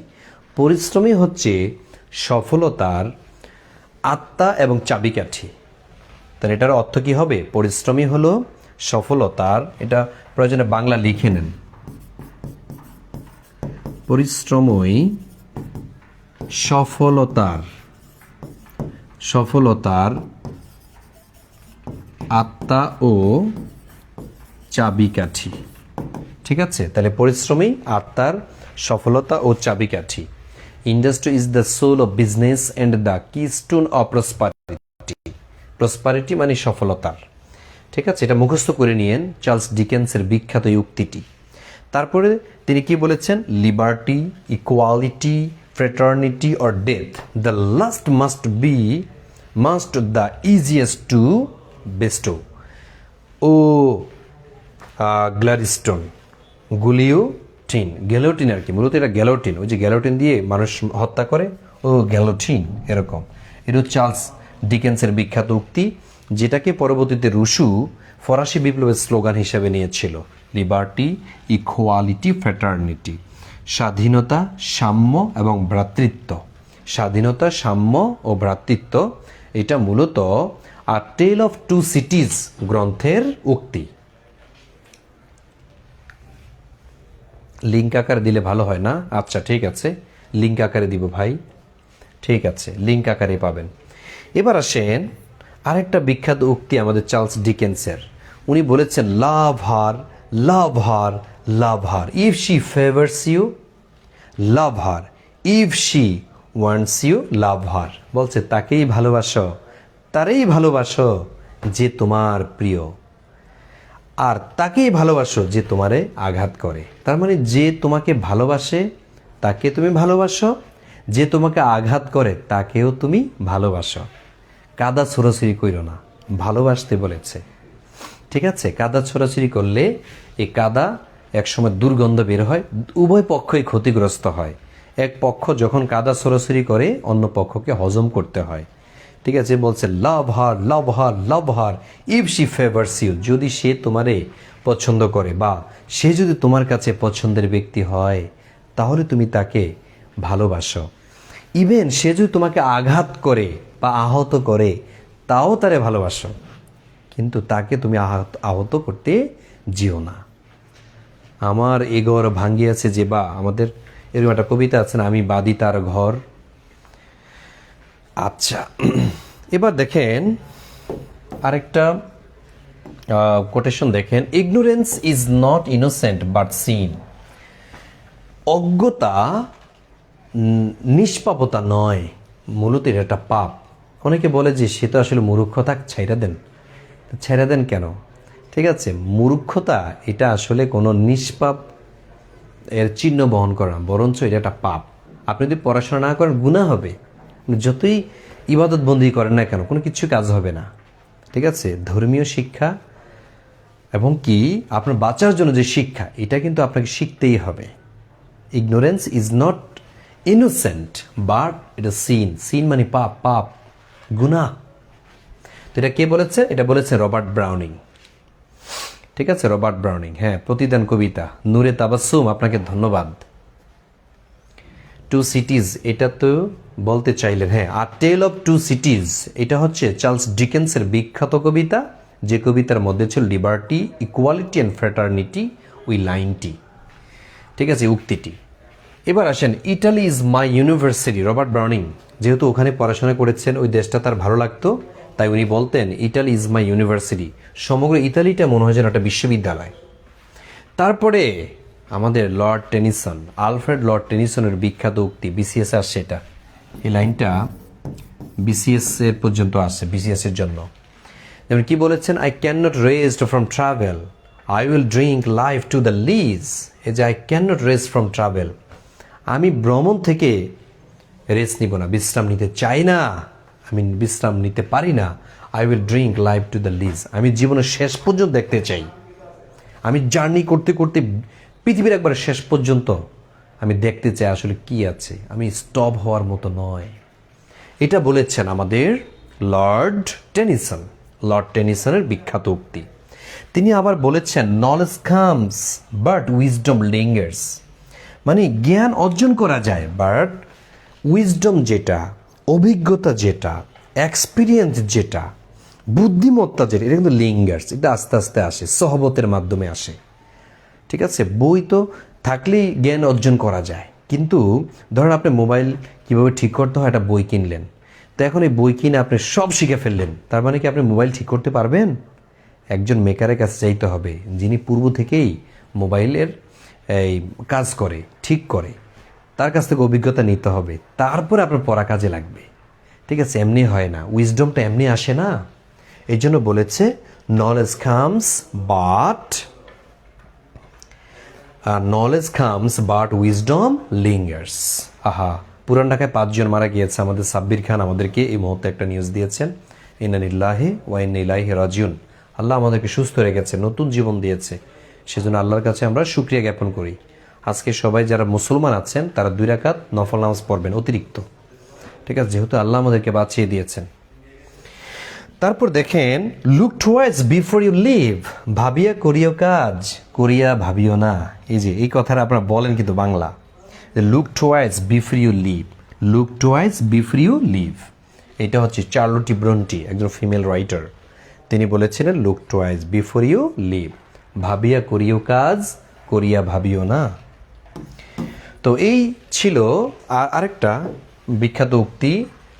পরিশ্রমই হচ্ছে সফলতার আত্মা এবং চাবিকাঠি। তাহলে এটার অর্থ কি হবে? পরিশ্রমই হলো সফলতার, এটা প্রয়োজনে বাংলা লিখে নেন, পরিশ্রমই সফলতার আত্মা ও চাবিকাঠি। ঠিক আছে, তাহলে পরিশ্রমী আত্মার সফলতা ও চাবিকাঠি। Industry is the soul of business and the keystone of prosperity. Prosperity মানে সফলতার। ঠিক আছে, এটা মুখস্থ করে নিয়েন, চার্লস ডিকেন্সের বিখ্যাত এই উক্তিটি। তারপরে তিনি কি বলেছেন? Liberty, equality, fraternity or death, the last must the easiest to bestow. ও গ্লারিস্টোন, গুলিওটিন, গ্যালোটিন আর কি, মূলত এটা গ্যালোটিন, ওই যে গ্যালোটিন দিয়ে মানুষ হত্যা করে, ও গ্যালোটিন এরকম। এটা চার্লস ডিকেন্সের বিখ্যাত উক্তি, যেটাকে পরবর্তীতে রুশো ফরাসি বিপ্লবের স্লোগান হিসেবে নিয়েছিল। লিবার্টি, ইকুয়ালিটি, ফ্র্যাটার্নিটি, স্বাধীনতা, সাম্য এবং ভ্রাতৃত্ব। স্বাধীনতা, সাম্য ও ভ্রাতৃত্ব, এটা মূলত আ টেল অফ টু সিটিজ গ্রন্থের উক্তি। লিঙ্ক আকারে দিলে ভালো হয় না? আচ্ছা ঠিক আছে, লিঙ্ক আকারে দিব ভাই। ঠিক আছে, লিঙ্ক আকারে পাবেন। এবার আসেন আরেকটা বিখ্যাত উক্তি আমাদের চার্লস ডিকেন্সের। উনি বলেছেন, love her, love her, love her, if she favours you love her, if she wants you love her. বলছে তাকেই ভালোবাসো, তারেই ভালোবাসো যে তোমার প্রিয়, আর তাকেই ভালোবাসো যে তোমারে আঘাত করে। তার মানে যে তোমাকে ভালোবাসে তাকে তুমি ভালোবাসো, যে তোমাকে আঘাত করে তাকেও তুমি ভালোবাসো। কাদা ছোড়াছুড়ি কইরো না, ভালোবাসতে বলেছে। ঠিক আছে, কাদা ছোড়াছুড়ি করলে এই কাদা একসময় দুর্গন্ধ বের হয়, উভয় পক্ষই ক্ষতিগ্রস্ত হয়। এক পক্ষ যখন কাদা ছোড়াছুড়ি করে অন্য পক্ষকে হজম করতে হয়। ঠিক আছে, বলছে লাভ her, love her, love her, if she favours you, যদি সে তোমারে পছন্দ করে বা সে যদি তোমার কাছে পছন্দের ব্যক্তি হয় তাহলে তুমি তাকে ভালোবাসো। ইভেন সে যদি তোমাকে আঘাত করে বা আহত করে তাও তারে ভালোবাসো, কিন্তু তাকে তুমি আহত করতে যেও না। আমার এ ঘর ভাঙ্গিয়াছে যে, বা আমাদের এরকম একটা কবিতা আছে না, আমি বাদি তার ঘর। আচ্ছা, এবার দেখেন আরেকটা কোটেশন দেখেন, ignorance is not innocent but sin. অজ্ঞতা নিষ্পাপতা নয়, মূলত এটা একটা পাপ। অনেকে বলে যে সে তো আসলে মূর্খ, থাক ছাইরা দেন। ছাইরা দেন কেন? ঠিক আছে, মূর্খতা এটা আসলে কোনো নিষ্পাপ এর চিহ্ন বহন করে না, বরঞ্চ এটা একটা পাপ। আপনি যদি পড়াশোনা না করেন গুনাহ হবে, যতই ইবাদত বন্দি করেন না কেন কোনো কিছু কাজ হবে না। ঠিক আছে, ধর্মীয় শিক্ষা এবং কি আপনার বাঁচার জন্য যে শিক্ষা, এটা কিন্তু আপনাকে শিখতেই হবে। Ignorance is not innocent but এটা সিন, সিন মানে পাপ, পাপ গুনাহ। তো এটা কে বলেছে? এটা বলেছে রবার্ট ব্রাউনিং। ঠিক আছে, রবার্ট ব্রাউনিং। হ্যাঁ, প্রতিদান কবিতা, নূরে তাবাসসুম, আপনাকে ধন্যবাদ। টু সিটিজ, এটা তো বলতে চাইলেন। হ্যাঁ, আর টেল অফ টু সিটিজ, এটা হচ্ছে চার্লস ডিকেন্সের বিখ্যাত কবিতা, যে কবিতার মধ্যে ছিল লিবার্টি, ইকুয়ালিটি অ্যান্ড ফ্র্যাটার্নিটি, ওই লাইনটি। ঠিক আছে, উক্তিটি। এবার আসেন, Italy is my university. Robert Browning যেহেতু ওখানে পড়াশোনা করেছেন, ওই দেশটা তার ভালো লাগতো, তাই উনি বলতেন ইটালি ইজ মাই ইউনিভার্সিটি। সমগ্র ইতালিটা মনে হয় যেন একটা বিশ্ববিদ্যালয়। তারপরে আমাদের লর্ড টেনিসন, আলফ্রেড লর্ড টেনিসনের বিখ্যাত উক্তি, বিসিএস আসছে এটা, এই লাইনটা বিসিএস এর পর্যন্ত আসছে, বিসিএস এর জন্য। যেমন কি বলেছেন, I can not rest from travel, I will drink life to the lees. এই যে I can not rest from travel, আমি ভ্রমণ থেকে রেস্ট নিব না, বিশ্রাম নিতে চাই না, আমি বিশ্রাম নিতে পারি না। I will drink life to the lees, আমি জীবনের শেষ পর্যন্ত দেখতে চাই। আমি জার্নি করতে করতে পৃথিবীর একবার শেষ পর্যন্ত আমি দেখতে চাই আসলে কি আছে, আমি স্টপ হওয়ার মতো নয়। এটা বলেছেন আমাদের লর্ড টেনিসন, লর্ড টেনিসনের বিখ্যাত উক্তি। তিনি আবার বলেছেন, নলেজ কামস বাট উইজডম লিঙ্গার্স, মানে জ্ঞান অর্জন করা যায়, বাট উইজডম যেটা, অভিজ্ঞতা যেটা, এক্সপিরিয়েন্স যেটা, বুদ্ধিমত্তা যেটা, এটা কিন্তু লিঙ্গার্স, এটা আস্তে আস্তে আসে, সহবতের মাধ্যমে আসে। ঠিক আছে, বই তো থাকলেই জ্ঞান অর্জন করা যায়, কিন্তু ধরেন আপনি মোবাইল কীভাবে ঠিক করতে হয় একটা বই কিনলেন, তো এখন এই বই কিনে আপনি সব শিখে ফেললেন, তার মানে কি আপনি মোবাইল ঠিক করতে পারবেন? একজন মেকারের কাছে চাইতে হবে যিনি পূর্ব থেকেই মোবাইলের এই কাজ করে, ঠিক করে, তার কাছ থেকে অভিজ্ঞতা নিতে হবে, তারপরে আপনার পড়া কাজে লাগবে। ঠিক আছে, এমনি হয় না, উইজডমটা এমনি আসে না। এই জন্য বলেছে নলেজ কামস বাট উইজডম লিঙ্গার্স। আহা, পুরান ঢাকায় 5 জন মারা গিয়েছে। আমাদের সাব্বির খান আমাদেরকে এই মুহূর্তে একটা নিউজ দিয়েছেন, ইন্না লিল্লাহি ওয়া ইন্না ইলাইহি রাজিউন। আল্লাহ আমাদেরকে সুস্থ রেখেছে, নতুন জীবন দিয়েছে, সেজন্য আল্লাহর কাছে আমরা শুকরিয়া জ্ঞাপন করি। আজকে সবাই যারা মুসলমান আছেন তারা 2 রাকাত নফল নামাজ পড়বেন অতিরিক্ত। ঠিক আছে, যেহেতু আল্লাহ আমাদেরকে বাঁচিয়ে দিয়েছেন। তারপর দেখেন, look towards before you leave, ভাবিয়া করিও কাজ, করিয়া ভাবিও না। এই যে এই কথাটা আপনারা বলেন কিন্তু Bangla, look towards before you leave, look towards before you leave. এটা হচ্ছে চার্লোটি ব্রন্টি, একজন ফিমেল রাইটার। তিনি বলেছিলেন look towards before you leave, ভাবিয়া করিও কাজ, করিয়া ভাবিও না। তো এই ছিল আরেকটা বিখ্যাত উক্তি,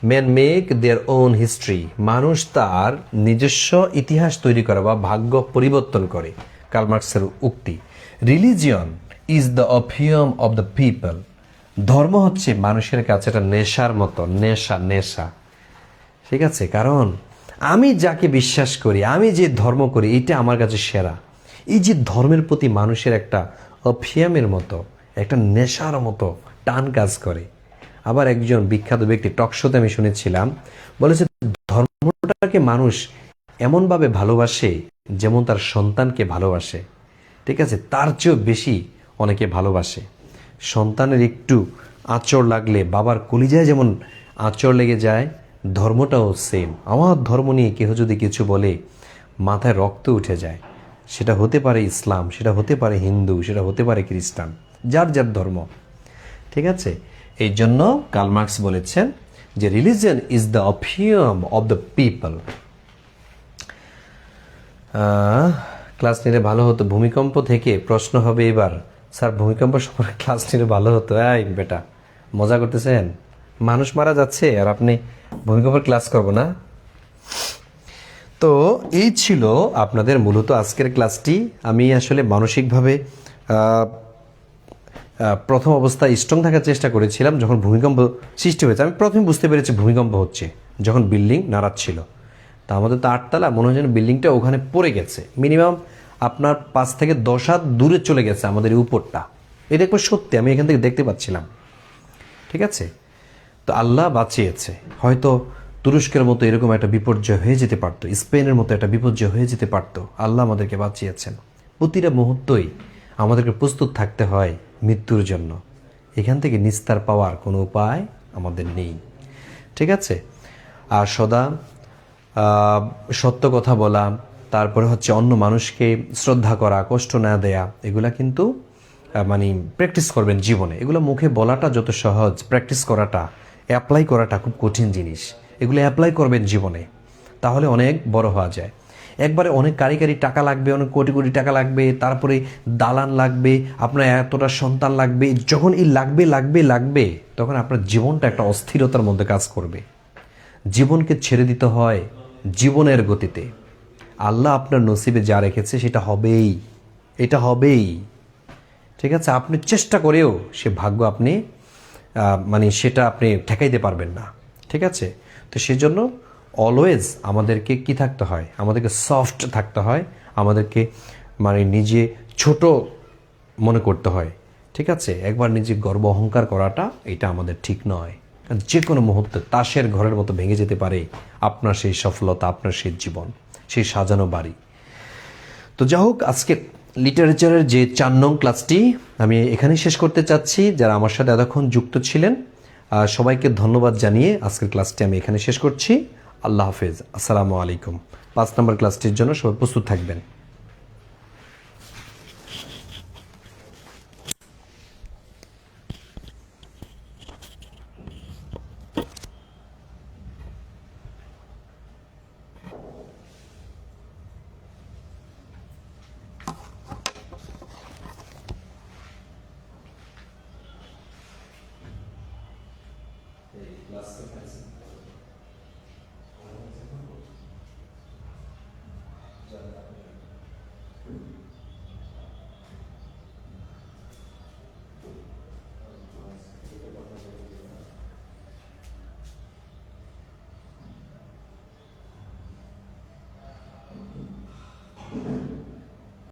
man make their own history, মানুষ তার নিজস্ব ইতিহাস তৈরি করে বা ভাগ্য পরিবর্তন করে। কার্ল মার্কসের উক্তি। Religion is the opium of the people, ধর্ম হচ্ছে মানুষের কাছে একটা নেশার মতো, নেশা। ঠিক আছে, কারণ আমি যাকে বিশ্বাস করি, আমি যে ধর্ম করি, এটা আমার কাছে সেরা। এই যে ধর্মের প্রতি মানুষের একটা অপিয়ামের মতো, একটা নেশার মতো টান কাজ করে। আবার একজন বিখ্যাত ব্যক্তি টকশোতে আমি শুনেছিলাম, বলেছে ধর্মটাকে মানুষ এমনভাবে ভালোবাসে যেমন তার সন্তানকে ভালোবাসে। ঠিক আছে, তার চেয়েও বেশি অনেকে ভালোবাসে। সন্তানের একটু আঁচড় লাগলে বাবার কলিজায় যেমন আঁচড় লেগে যায়, ধর্মটাও সেম। আমার ধর্ম নিয়ে কেউ যদি কিছু বলে মাথায় রক্ত উঠে যায়। সেটা হতে পারে ইসলাম, সেটা হতে পারে হিন্দু, সেটা হতে পারে খ্রিস্টান, যার যার ধর্ম। ঠিক আছে, এই জন্য কার্ল মার্কস বলেছেন যে religion is the opium of the people. Class নিলে ভালো হতো। ভূমিকম্প থেকে প্রশ্ন হবে এবার। স্যার ভূমিকম্প সম্পর্কে ক্লাস নিলে ভালো হতো। এই বেটা, মজা করতেছেন? মানুষ মারা যাচ্ছে আর আপনি ভূমিকম্পের ক্লাস করব না? তো এই ছিল আপনাদের মূলত আজকের ক্লাসটি। আমি আসলে মানসিকভাবে প্রথম অবস্থায় স্ট্রং থাকার চেষ্টা করেছিলাম। যখন ভূমিকম্প সৃষ্টি হয়েছে আমি প্রথমে বুঝতে পেরেছি ভূমিকম্প হচ্ছে, যখন বিল্ডিং নাড়াচ্ছিল। তা আমাদের তো 8 তলা, মনে হয় যেন বিল্ডিংটা ওখানে পড়ে গেছে। মিনিমাম আপনার 5 থেকে 10 হাত দূরে চলে গেছে আমাদের এই উপরটা। এটা একবার সত্যি, আমি এখান থেকে দেখতে পাচ্ছিলাম। ঠিক আছে, তো আল্লাহ বাঁচিয়েছে। হয়তো তুরস্কের মতো এরকম একটা বিপর্যয় হয়ে যেতে পারতো, স্পেনের মতো একটা বিপর্যয় হয়ে যেতে পারতো। আল্লাহ আমাদেরকে বাঁচিয়েছেন। প্রতিটা মুহূর্তই আমাদেরকে প্রস্তুত থাকতে হয় মৃত্যুর জন্য। এখান থেকে নিস্তার পাওয়ার কোনো উপায় আমাদের নেই। ঠিক আছে, আর সদা সত্য কথা বলা, তারপরে হচ্ছে অন্য মানুষকে শ্রদ্ধা করা, কষ্ট না দেয়া, এগুলা কিন্তু মানে প্র্যাকটিস করবেন জীবনে। এগুলো মুখে বলাটা যত সহজ, প্র্যাকটিস করাটা, অ্যাপ্লাই করাটা খুব কঠিন জিনিস। এগুলো অ্যাপ্লাই করবেন জীবনে, তাহলে অনেক বড় হওয়া যায়। একবারে অনেক কারি টাকা লাগবে, অনেক কোটি কোটি টাকা লাগবে, তারপরে দালান লাগবে, আপনার এতটা সন্তান লাগবে। যখন এই লাগবে তখন আপনার জীবনটা একটা অস্থিরতার মধ্যে কাজ করবে। জীবনকে ছেড়ে দিতে হয় জীবনের গতিতে। আল্লাহ আপনার নসিবে যা রেখেছে সেটা হবেই, এটা হবেই। ঠিক আছে, আপনি চেষ্টা করেও সে ভাগ্য আপনি মানে সেটা আপনি ঠেকাইতে পারবেন না। ঠিক আছে, তো সেজন্য অলওয়েজ আমাদেরকে কি থাকতে হয়, আমাদেরকে সফট থাকতে হয়, আমাদেরকে মানে নিজে ছোট মনে করতে হয়। ঠিক আছে, একবার নিজে গর্ব অহংকার করাটা এটা আমাদের ঠিক নয়। যে কোনো মুহূর্তে তাসের ঘরের মতো ভেঙে যেতে পারে আপনার সেই সফলতা, আপনার সেই জীবন, সেই সাজানো বাড়ি। তো যা হোক, আজকে লিটারেচারের যে 4 নং ক্লাসটি আমি এখানেই শেষ করতে চাচ্ছি। যারা আমার সাথে এতক্ষণ যুক্ত ছিলেন সবাইকে ধন্যবাদ জানিয়ে আজকের ক্লাসটি আমি এখানে শেষ করছি। আল্লাহ হাফেজ, আসসালামু আলাইকুম। 5 নম্বর ক্লাসটির জন্য সবাই প্রস্তুত থাকবেন। Class